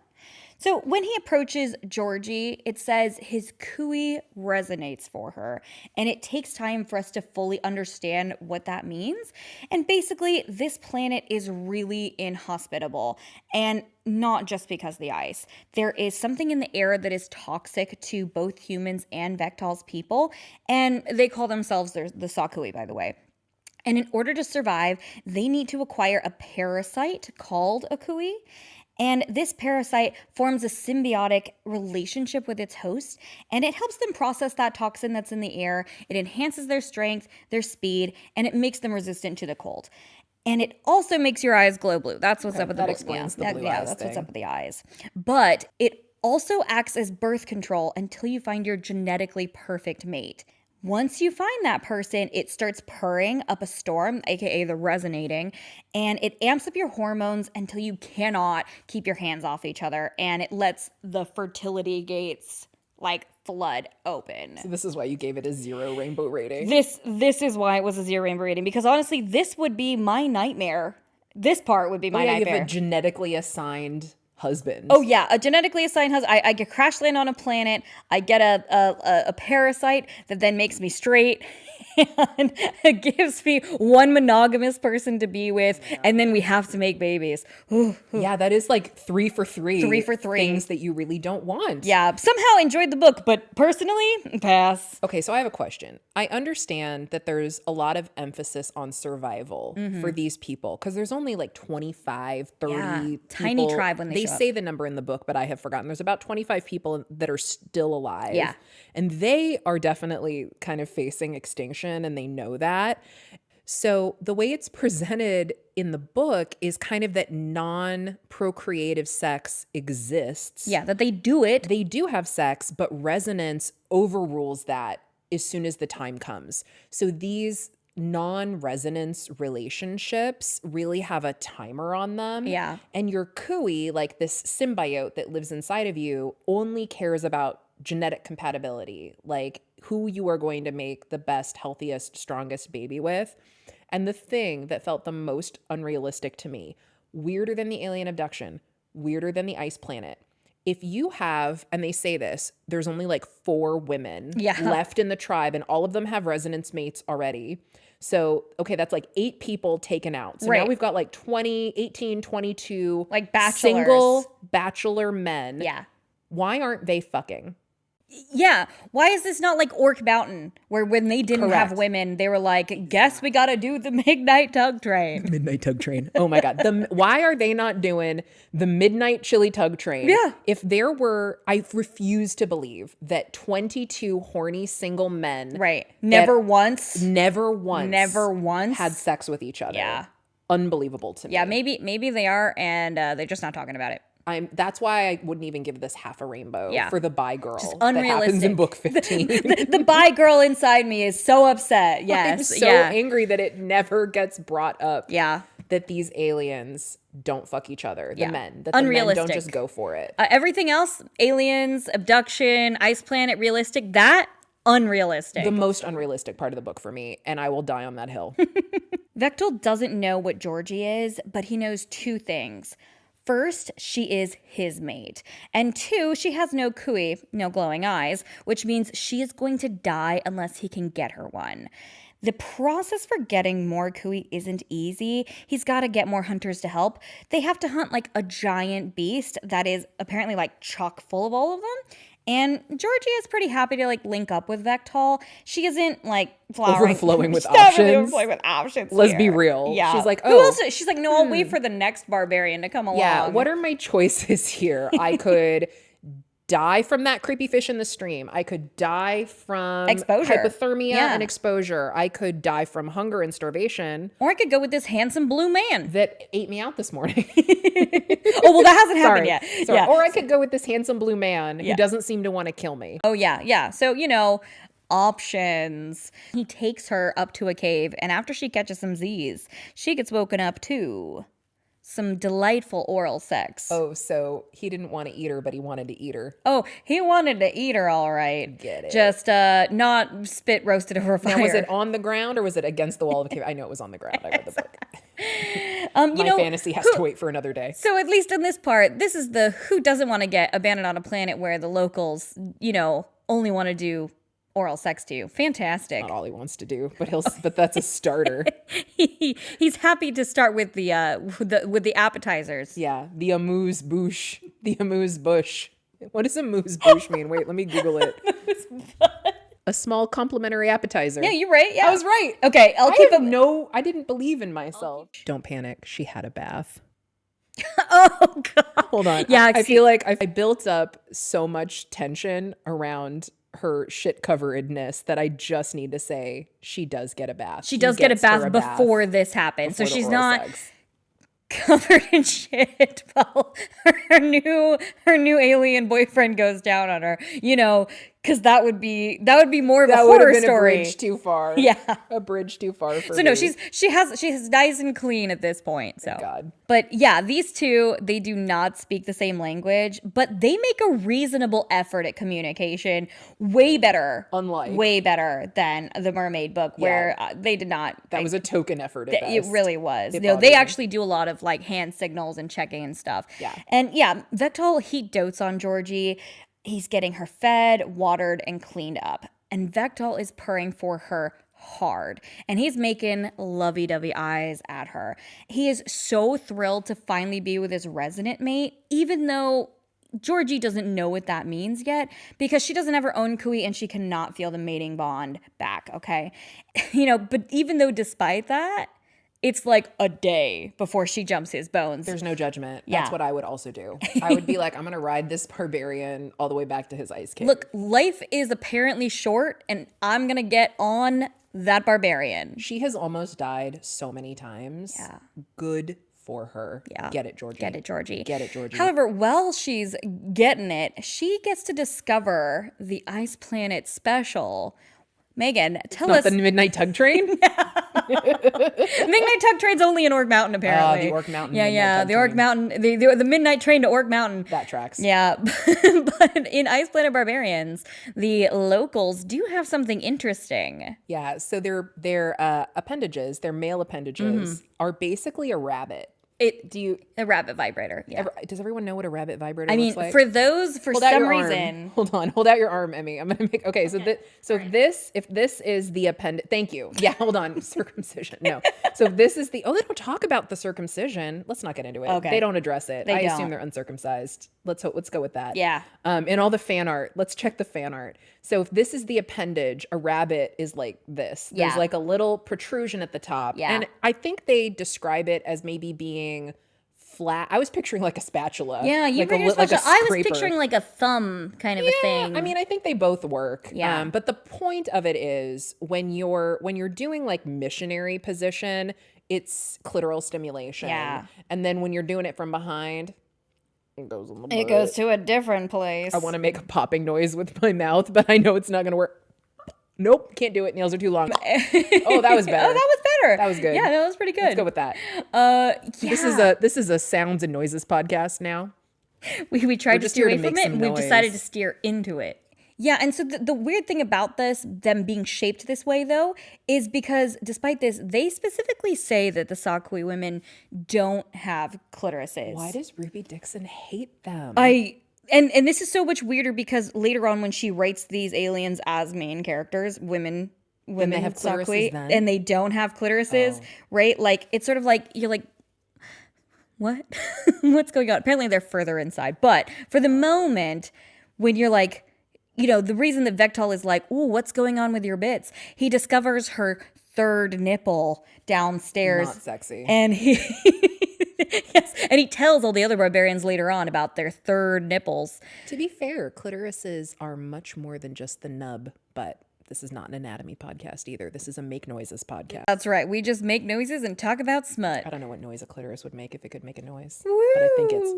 So when he approaches Georgie, it says his cooey resonates for her, and it takes time for us to fully understand what that means. And basically, this planet is really inhospitable, and not just because of the ice. There is something in the air that is toxic to both humans and Vectal's people, and they call themselves the Sakui, by the way. And in order to survive, they need to acquire a parasite called a Kui. And this parasite forms a symbiotic relationship with its host, and it helps them process that toxin that's in the air. It enhances their strength, their speed, and it makes them resistant to the cold. And it also makes your eyes glow blue. That's what's up with the that explains the blue eyes that's thing. What's up with the eyes. But it also acts as birth control until you find your genetically perfect mate. Once you find that person, it starts purring up a storm, aka the resonating, and it amps up your hormones until you cannot keep your hands off each other, and it lets the fertility gates like flood open. So this is why you gave it a 0 rainbow rating. This is why it was a 0 rainbow rating, because honestly, this would be my nightmare. This part would be my nightmare. You have a genetically assigned husband. Oh yeah, a genetically assigned husband. I get crash land on a planet. I get a parasite that then makes me straight, and it gives me one monogamous person to be with, and then we have to make babies. Yeah, that is like 3 for 3. 3 for 3 things that you really don't want. Yeah, somehow enjoyed the book, but personally, pass. Okay, so I have a question. I understand that there's a lot of emphasis on survival for these people because there's only like 25, 30 people. Tiny tribe when they show up. Say the number in the book, but I have forgotten. There's about 25 people that are still alive. Yeah. And they are definitely kind of facing extinction, and they know that. So the way it's presented in the book is kind of that non-procreative sex exists. Yeah, that they do it. They do have sex, but resonance overrules that as soon as the time comes. So these non-resonance relationships really have a timer on them. Yeah. And your Kui, like this symbiote that lives inside of you, only cares about genetic compatibility, like who you are going to make the best, healthiest, strongest baby with. And the thing that felt the most unrealistic to me, weirder than the alien abduction, weirder than the ice planet. If you have, and they say this, there's only like 4 women left in the tribe, and all of them have resonance mates already. So, okay, that's like 8 people taken out. So now we've got like 20, 18, 22 like bachelors. Single bachelor men. Yeah. Why aren't they fucking? Yeah. Why is this not like Orc Mountain, where when they didn't have women, they were like, guess we got to do the midnight tug train. Midnight tug train. Oh my God. Why are they not doing the midnight chili tug train? Yeah. If there were, I refuse to believe that 22 horny single men. Right. Never once had sex with each other. Yeah. Unbelievable to me. Yeah. Maybe they are, and they're just not talking about it. That's why I wouldn't even give this half a rainbow for the bi girl. Just that happens in book 15. the bi girl inside me is so upset. Yes. I'm so angry that it never gets brought up. Yeah. That these aliens don't fuck each other. The men. That unrealistic. The men don't just go for it. Everything else, aliens, abduction, ice planet, realistic, that unrealistic. The most unrealistic part of the book for me, and I will die on that hill. Vectal doesn't know what Georgie is, but he knows 2 things. First, she is his mate. And 2, she has no Kui, no glowing eyes, which means she is going to die unless he can get her one. The process for getting more Kui isn't easy. He's got to get more hunters to help. They have to hunt like a giant beast that is apparently like chock full of all of them. And Georgie is pretty happy to like link up with Vectol. She isn't like flowering. Overflowing with She's not really options. overflowing with options. Let's be here. real. Yeah. She's like, Who else? She's like, no, I'll wait for the next barbarian to come along. Yeah, what are my choices here? I could die from that creepy fish in the stream. I could die from Exposure. hypothermia Yeah. and exposure. I could die from hunger and starvation Or I could go with this handsome blue man. that ate me out this morning. Oh, well, that hasn't happened yet. Sorry. Yeah. Or I could go with this handsome blue man who Yeah. doesn't seem to want to kill me. Oh, yeah, yeah. So, options. He takes her up to a cave, and after she catches some Z's, she gets woken up to some delightful oral sex. Oh, so he didn't want to eat her, but he wanted to eat her. Oh, he wanted to eat her, all right. Get it. Just not spit roasted over fire. Now, was it on the ground or was it against the wall of the cave? I know it was on the ground. I read the book. My fantasy has to wait for another day. So at least in this part, this is the who doesn't want to get abandoned on a planet where the locals, only want to do oral sex to you. Fantastic. Not all he wants to do, but that's a starter. He's happy to start with the appetizers. Yeah, the amuse bouche. The amuse bush. What does amuse bouche mean? Wait, let me Google it. A small complimentary appetizer. Yeah, you're right. Yeah, I was right. Okay, I'll keep him. I didn't believe in myself. Don't panic. She had a bath. Oh God. Hold on. Yeah, I feel like I built up so much tension around her shit coveredness that I just need to say she does get a bath. She does get a gets her bath before this happens, so before the she's oral not sex. covered in shit while her new alien boyfriend goes down on her. Because that would be more of a That would horror have been story. a bridge too far. Yeah. A bridge too far for So no, me. she's nice and clean at this point. So God. But yeah, these two, they do not speak the same language, but they make a reasonable effort at communication. Way better than the Mermaid book, where they did not. That was a token effort at It best. really was. It They bothered me. actually do a lot of like hand signals and checking and stuff. Yeah. And yeah, Vectol, he dotes on Georgie. He's getting her fed, watered, and cleaned up. And Vectol is purring for her hard. And he's making lovey-dovey eyes at her. He is so thrilled to finally be with his resident mate, even though Georgie doesn't know what that means yet, because she doesn't have her own Kui and she cannot feel the mating bond back, okay? But even though despite that, it's like a day before she jumps his bones. There's no judgment. Yeah. That's what I would also do. I would be like, I'm going to ride this barbarian all the way back to his ice cave. Look, life is apparently short, and I'm going to get on that barbarian. She has almost died so many times. Yeah. Good for her. Yeah. Get it, Georgie. Get it, Georgie. Get it, Georgie. However, while she's getting it, she gets to discover the Ice Planet special. Megan, tell Not us. the Midnight Tug Train? Midnight Tug Train's only in Orc Mountain, apparently. the Orc Mountain Yeah, Midnight yeah. Tug The Orc Train. Mountain, the Midnight Train to Orc Mountain. That tracks. Yeah. But in Ice Planet Barbarians, the locals do have something interesting. Yeah, so their appendages, their male appendages, are basically a rabbit. A rabbit vibrator. Yeah. Does everyone know what a rabbit vibrator I mean, looks like? for those, for Hold out some your arm. reason. Hold out your arm, Emmy. I'm gonna make okay. So if this is the appendage, thank you. Yeah, hold on, circumcision. No, so this is the. Oh, they don't talk about the circumcision. Let's not get into it. Okay. They don't address it. They I don't. assume they're uncircumcised. Let's go with that. Yeah. And all the fan art. Let's check the fan art. So if this is the appendage, a rabbit is like this. There's Yeah. like a little protrusion at the top. Yeah. And I think they describe it as maybe being flat. I was picturing like a spatula. Yeah, you like figured like a I was scraper. picturing like a thumb kind of a thing. I mean, I think they both work. Yeah. But the point of it is when you're doing like missionary position, it's clitoral stimulation. Yeah. And then when you're doing it from behind, it goes in the it butt. goes to a different place. I want to make a popping noise with my mouth, but I know it's not going to work. Nope, can't do it. Nails are too long. Oh, that was better. Oh, that was better. That was good. Yeah, that was pretty good. Let's go with that. Yeah. This is a sounds and noises podcast now. We tried to just steer here away to from make it, some and we've decided to noise. steer into it. Yeah, and so the weird thing about this, them being shaped this way, though, is because despite this, they specifically say that the Sakui women don't have clitorises. Why does Ruby Dixon hate them? And this is so much weirder because later on when she writes these aliens as main characters, women they have clitorises Sakui, then? and they don't have clitorises, right? Like it's sort of like you're like, what? What's going on? Apparently they're further inside. But for the moment, when you're like, the reason that Vectal is like, ooh, what's going on with your bits? He discovers her third nipple downstairs. Not sexy. And he yes, and he tells all the other barbarians later on about their third nipples. To be fair, clitorises are much more than just the nub, but this is not an anatomy podcast either. This is a make noises podcast. That's right. We just make noises and talk about smut. I don't know what noise a clitoris would make if it could make a noise, Woo! but I think it's...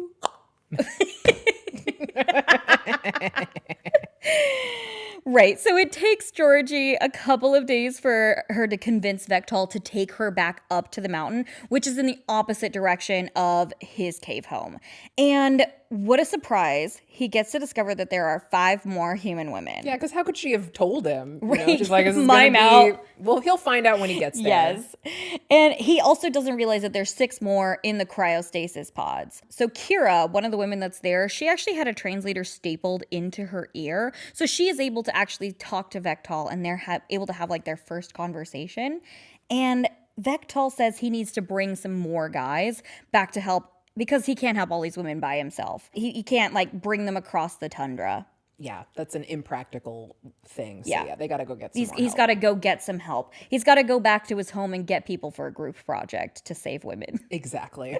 Right. So it takes Georgie a couple of days for her to convince Vectal to take her back up to the mountain, which is in the opposite direction of his cave home. And what a surprise. He gets to discover that there are 5 more human women. Yeah, because how could she have told him? Right. She's like, this is Mime gonna be... out. Well, he'll find out when he gets there. Yes. And he also doesn't realize that there's 6 more in the cryostasis pods. So Kira, one of the women that's there, she actually had a translator stapled into her ear. So she is able to actually talk to Vectal, and they're able to have like their first conversation. And Vectal says he needs to bring some more guys back to help, because he can't help all these women by himself. He can't like bring them across the tundra. Yeah, that's an impractical thing. So Yeah. they got to go get some more He's help. got to go get some help. He's got to go back to his home and get people for a group project to save women. Exactly.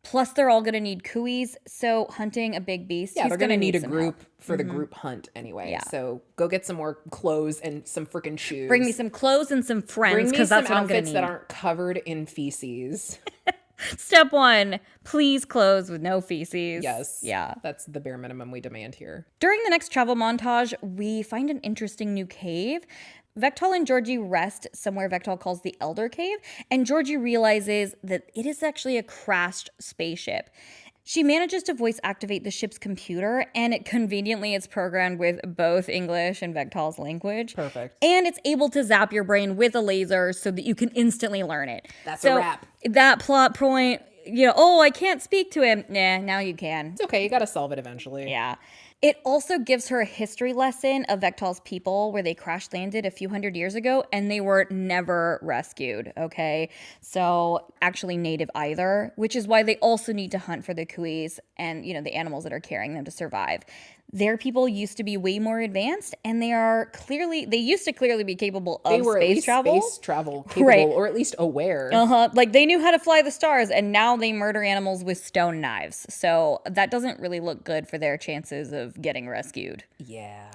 Plus, they're all going to need kuis. So hunting a big beast, Yeah, he's they're going to need a some group help. for the group hunt anyway. Yeah. So go get some more clothes and some freaking shoes. Bring me some clothes and some Bring friends, me because some that's what I'm going outfits to that need. aren't covered in feces. Step 1, please clothes with no feces. Yes. Yeah. That's the bare minimum we demand here. During the next travel montage, we find an interesting new cave. Vectal and Georgie rest somewhere Vectal calls the Elder Cave, and Georgie realizes that it is actually a crashed spaceship. She manages to voice activate the ship's computer, and it conveniently is programmed with both English and Vectal's language. Perfect. And it's able to zap your brain with a laser so that you can instantly learn it. That's a wrap. That plot point, I can't speak to him. Nah, now you can. It's okay. You got to solve it eventually. Yeah. It also gives her a history lesson of Vectal's people, where they crash landed a few hundred years ago and they were never rescued, okay? So actually native either, which is why they also need to hunt for the kuis and, the animals that are carrying them to survive. Their people used to be way more advanced, and they used to clearly be capable of They were space at least travel. space travel capable, Right. or at least aware. Like they knew how to fly the stars, and now they murder animals with stone knives. So that doesn't really look good for their chances of getting rescued. Yeah.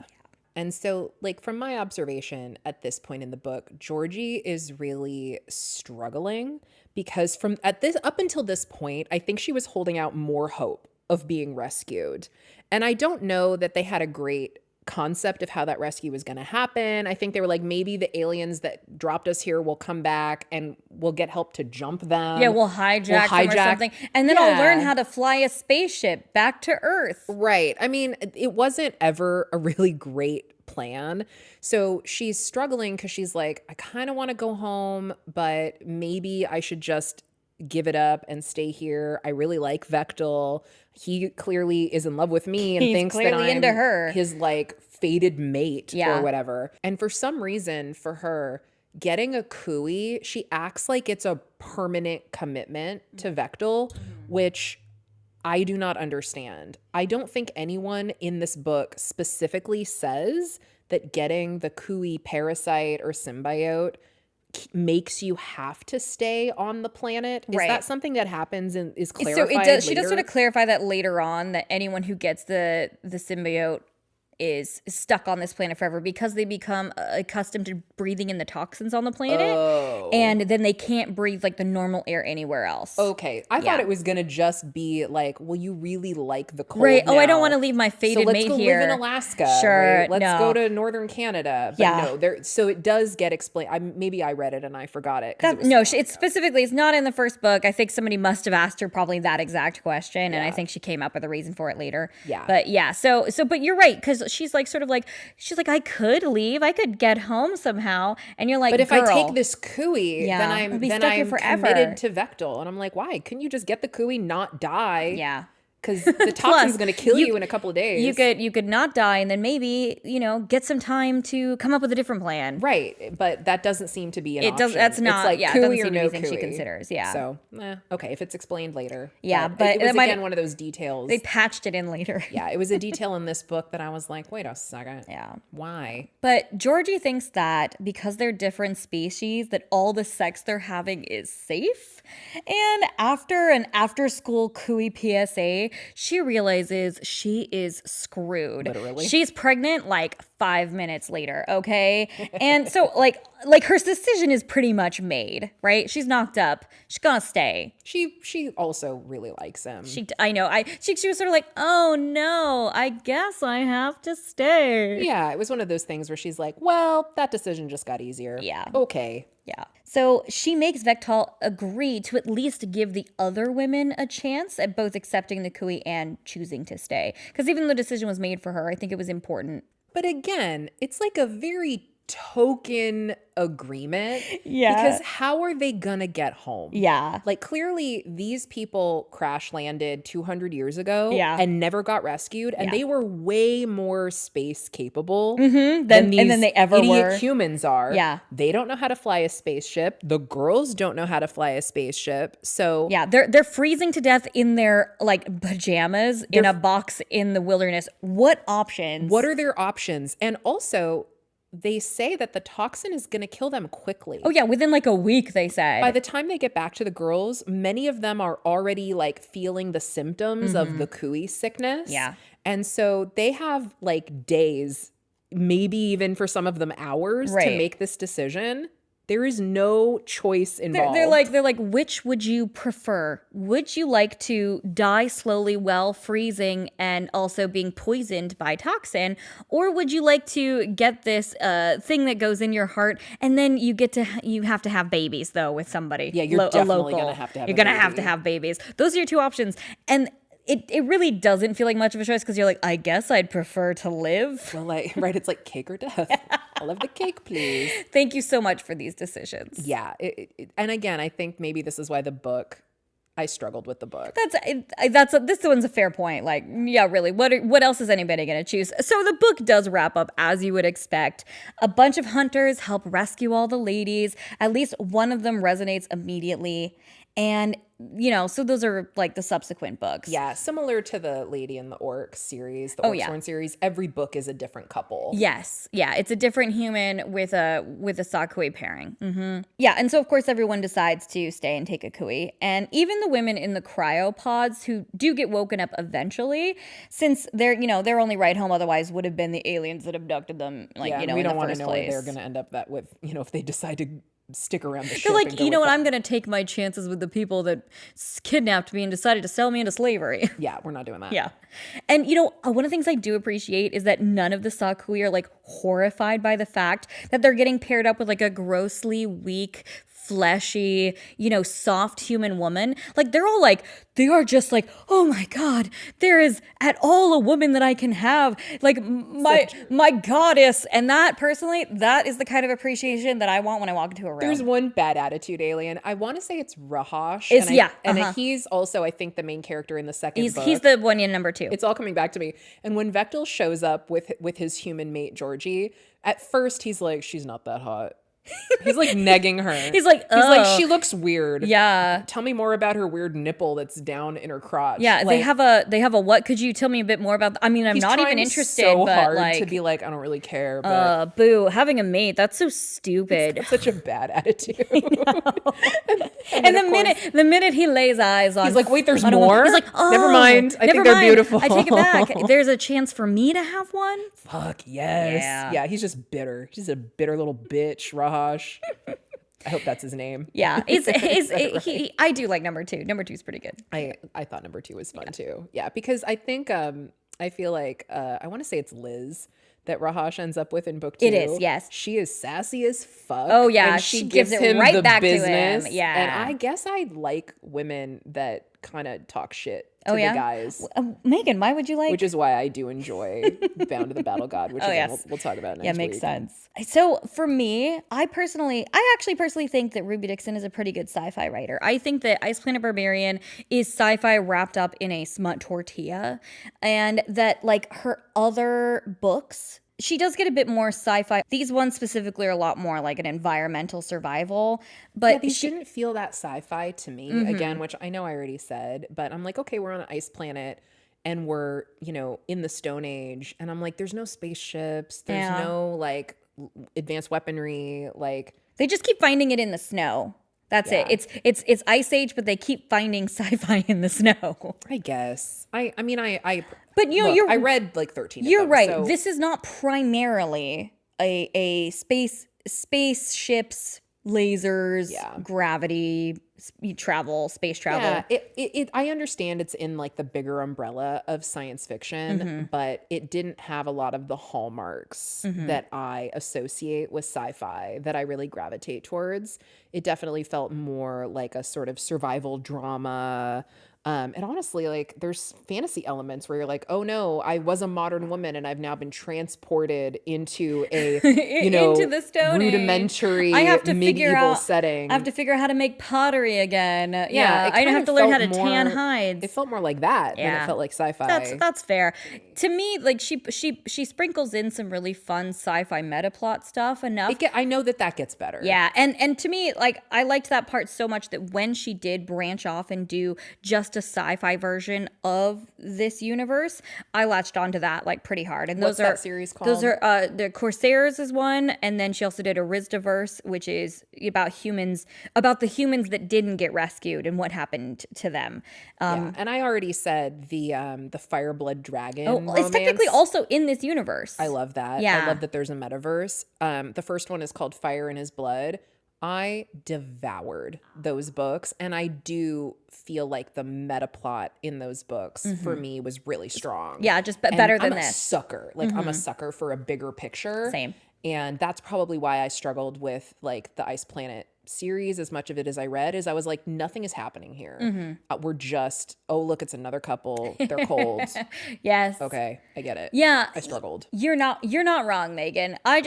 And so, from my observation at this point in the book, Georgie is really struggling because up until this point, I think she was holding out more hope of being rescued. And I don't know that they had a great concept of how that rescue was going to happen. I think they were like, maybe the aliens that dropped us here will come back and we'll get help to jump them. Yeah, we'll hijack them or something. And then I'll learn how to fly a spaceship back to Earth. Right. I mean, it wasn't ever a really great plan. So she's struggling because she's like, I kind of want to go home, but maybe I should just give it up and stay here. I really like Vectal. He clearly is in love with me and He's thinks that clearly I'm into her. his fated mate Yeah. or whatever. And for some reason, for her, getting a kui, she acts like it's a permanent commitment to Vectal, which I do not understand. I don't think anyone in this book specifically says that getting the kui parasite or symbiote makes you have to stay on the planet. Is Right. that something that happens and is clarified So it does. She does later? sort of clarify that later on, that anyone who gets the symbiote is stuck on this planet forever because they become accustomed to breathing in the toxins on the planet. Oh. And then they can't breathe like the normal air anywhere else. Okay. I Yeah. thought it was going to just be like, well, you really like the cold Right. Oh, I don't now. want to leave my fated So let's mate go here. live in Alaska. Sure, right? Let's no. go to northern Canada. But Yeah. no, so it does get explained. Maybe I read it and I forgot it. 'Cause it was No, so it's specifically, it's not in the first book. I think somebody must have asked her probably that exact question, and I Yeah. think she came up with a reason for it later. Yeah. But yeah, but you're right, because she's like, I could leave, I could get home somehow, and you're like, But if I girl, take this kui, Yeah, then I'll be I'm stuck here forever. committed to Vectal. And I'm like, why? Couldn't you just get the kui, not die? yeah. because the toxin's going to kill you in a couple of days. You could not die and then maybe, get some time to come up with a different plan. Right, but that doesn't seem to be an option. That's not, it's like it cooey doesn't or seem to no be anything she cooey. considers, yeah. So, okay, if it's explained later. Yeah, but it was, again, one of those details. They patched it in later. Yeah, it was a detail in this book that I was like, wait a second. Yeah. Why? But Georgie thinks that because they're different species, that all the sex they're having is safe. And after an after-school cooey PSA, she realizes she is screwed. Literally. She's pregnant like 5 minutes later, okay? And so like her decision is pretty much made, right? She's knocked up. She's gonna stay. She also really likes him. I know. She was sort of like, oh no, I guess I have to stay. Yeah, it was one of those things where she's like, well, that decision just got easier. Yeah. Okay. Yeah. So she makes Vectal agree to at least give the other women a chance at both accepting the cooey and choosing to stay. Because even though the decision was made for her, I think it was important. But again, it's like a very token agreement. Yeah. Because how are they gonna get home? Yeah. Like clearly these people crash landed 200 years ago and never got rescued. And they were way more space capable than they ever idiot were. Humans are. Yeah. They don't know how to fly a spaceship. The girls don't know how to fly a spaceship. So yeah, they're freezing to death in their like pajamas in a box in the wilderness. What options? What are their options? And also they say that the toxin is going to kill them quickly. Oh, yeah. Within like a week, they said. By the time they get back to the girls, many of them are already like feeling the symptoms of the cooey sickness. Yeah. And so they have like days, maybe even for some of them hours to make this decision. There is no choice involved. They're like, which would you prefer? Would you like to die slowly while freezing and also being poisoned by toxin? Or would you like to get this thing that goes in your heart and then you have to have babies though with somebody? Yeah, you're definitely going to have to have You're going to have to have babies. Those are your two options. And it really doesn't feel like much of a choice because you're like, I guess I'd prefer to live. Well, right, it's like cake or death. I'll have the cake, please. Thank you so much for these decisions. Yeah. And again, I think maybe this is why I struggled with the book. This one's a fair point. Like, yeah, really, what else is anybody going to choose? So the book does wrap up as you would expect. A bunch of hunters help rescue all the ladies. At least one of them resonates immediately. And, so those are like the subsequent books. Yeah, similar to the Lady and the Orc series, the Orcsworn series, every book is a different couple. Yes. Yeah, it's a different human with a Sakui pairing. Mm-hmm. Yeah, and so of course everyone decides to stay and take a kui. And even the women in the cryopods who do get woken up eventually, since their only ride home otherwise would have been the aliens that abducted them, we don't want to know where they're going to end up that with, if they decide to stick around the ship. They're like, I'm going to take my chances with the people that kidnapped me and decided to sell me into slavery. Yeah, we're not doing that. Yeah. And, one of the things I do appreciate is that none of the Sakui are like horrified by the fact that they're getting paired up with like a grossly weak, fleshy, soft human woman. Like they are just like, oh my God, there is at all a woman that I can have. Like my goddess. And that personally, that is the kind of appreciation that I want when I walk into a room. There's one bad attitude alien. I want to say it's Rahash. And he's also, I think, the main character in the second book. He's the one in number 2. It's all coming back to me. And when Vectal shows up with his human mate, Georgie, at first he's like, she's not that hot. He's like negging her. He's like, she looks weird. Yeah. Tell me more about her weird nipple that's down in her crotch. Yeah, like, they have a what? Could you tell me a bit more about? I'm not even interested. So but hard like, to be like, I don't really care. But boo, having a mate, that's so stupid. It's such a bad attitude. and the minute he lays eyes on, he's like, wait, there's more. He's like, oh, never mind. I think they're beautiful. I take it back. There's a chance for me to have one. Fuck yes. Yeah. He's just bitter. He's a bitter little bitch, Rahash. I hope that's his name. Yeah, I do like number 2. Number 2 is pretty good. I thought number 2 was fun too. Yeah, because I think I feel like I want to say it's Liz that Rahash ends up with in book 2. It is, yes. She is sassy as fuck. Oh yeah, and she gives it him right the back business. to him. Yeah, and I guess I like women that kind of talk shit to the guys. Megan, why would you like? Which is why I do enjoy Bound to the Battle God, which again, we'll talk about next week. Yeah, makes sense. So for me, I actually personally think that Ruby Dixon is a pretty good sci-fi writer. I think that Ice Planet Barbarian is sci-fi wrapped up in a smut tortilla, and that like her other books, she does get a bit more sci-fi. These ones specifically are a lot more like an environmental survival. But they shouldn't feel that sci-fi to me, again, which I know I already said. But I'm like, okay, we're on an ice planet and we're, in the Stone Age. And I'm like, there's no spaceships. There's no like advanced weaponry. Like they just keep finding it in the snow. That's it. It's Ice Age, but they keep finding sci-fi in the snow. I guess. I mean, but look, I read like 13 of them. You're right. So. This is not primarily a spaceships, lasers, gravity, space travel. Yeah, I understand it's in like the bigger umbrella of science fiction, but it didn't have a lot of the hallmarks that I associate with sci-fi that I really gravitate towards. It definitely felt more like a sort of survival drama. And honestly, like there's fantasy elements where you're like, oh no, I was a modern woman and I've now been transported into a, into the Stone rudimentary Age. medieval setting. I have to figure out how to make pottery again. Yeah, I have to learn how to tan hides. It felt more like that than it felt like sci-fi. That's fair. To me, like she sprinkles in some really fun sci-fi meta plot stuff enough. I know that gets better. Yeah, and to me, like I liked that part so much that when she did branch off and do just a sci-fi version of this universe, I latched onto that like pretty hard. And what's that series called? Those are the Corsairs is one, and then she also did a Rizdaverse, which is about the humans that didn't get rescued and what happened to them. And I already said the Fireblood Dragon. Romance. It's technically also in this universe. I love that. Yeah. I love that there's a metaverse. The first one is called Fire in His Blood. I devoured those books, and I do feel like the meta plot in those books for me was really strong. Yeah, just better than I'm this. A sucker. Like I'm a sucker for a bigger picture. Same. And that's probably why I struggled with like the Ice Planet series as much of it as I read, is I was like, nothing is happening here. We're just, oh look, it's another couple. They're cold. Yes. Okay, I get it. Yeah. I struggled. You're not wrong, Megan. I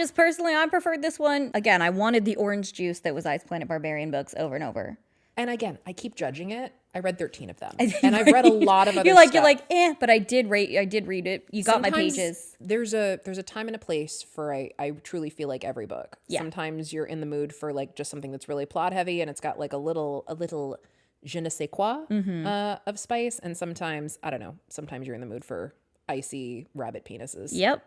preferred this one. Again, I wanted the orange juice that was Ice Planet Barbarian books over and over. And again, I keep judging it. I read 13 of them, and I've read a lot of other You're stuff. but I did read it. You got my pages. There's a time and a place for I truly feel like every book. Yeah. Sometimes you're in the mood for like just something that's really plot heavy and it's got like a little je ne sais quoi of spice, and sometimes I don't know. Sometimes you're in the mood for icy rabbit penises. Yep,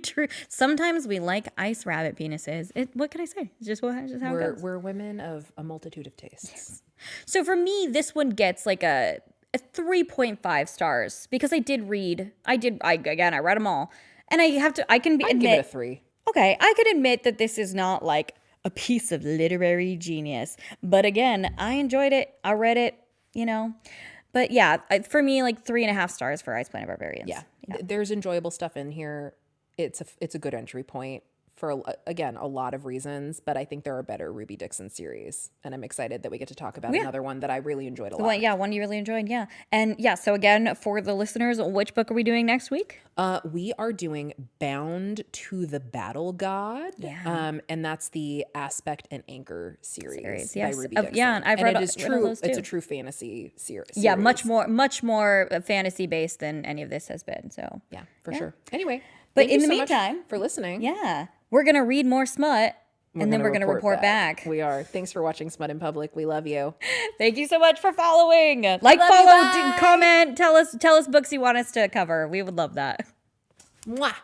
true. Sometimes we like ice rabbit penises. What can I say? It's just how it goes. We're women of a multitude of tastes. Yes. So for me, this one gets like a 3.5 stars because I read them all, and I can admit give it a 3. Okay, I can admit that this is not like a piece of literary genius, but again, I enjoyed it. I read it, But yeah, for me, like 3.5 stars for Ice Planet Barbarians. Yeah. There's enjoyable stuff in here. It's a good entry point for, again, a lot of reasons, but I think there are better Ruby Dixon series, and I'm excited that we get to talk about another one that I really enjoyed a lot. One you really enjoyed, yeah. And yeah, so again, for the listeners, which book are we doing next week? We are doing Bound to the Battle God, and that's the Aspect and Anchor series by Ruby Dixon. Yeah, and I've read those too. It's a true fantasy series. Yeah, much more fantasy based than any of this has been. So yeah, for sure. Anyway, but in the meantime, for listening, we're gonna read more smut. And then we're going to report back. We are. Thanks for watching Smut in Public. We love you. Follow, comment, tell us books you want us to cover. We would love that. Mwah.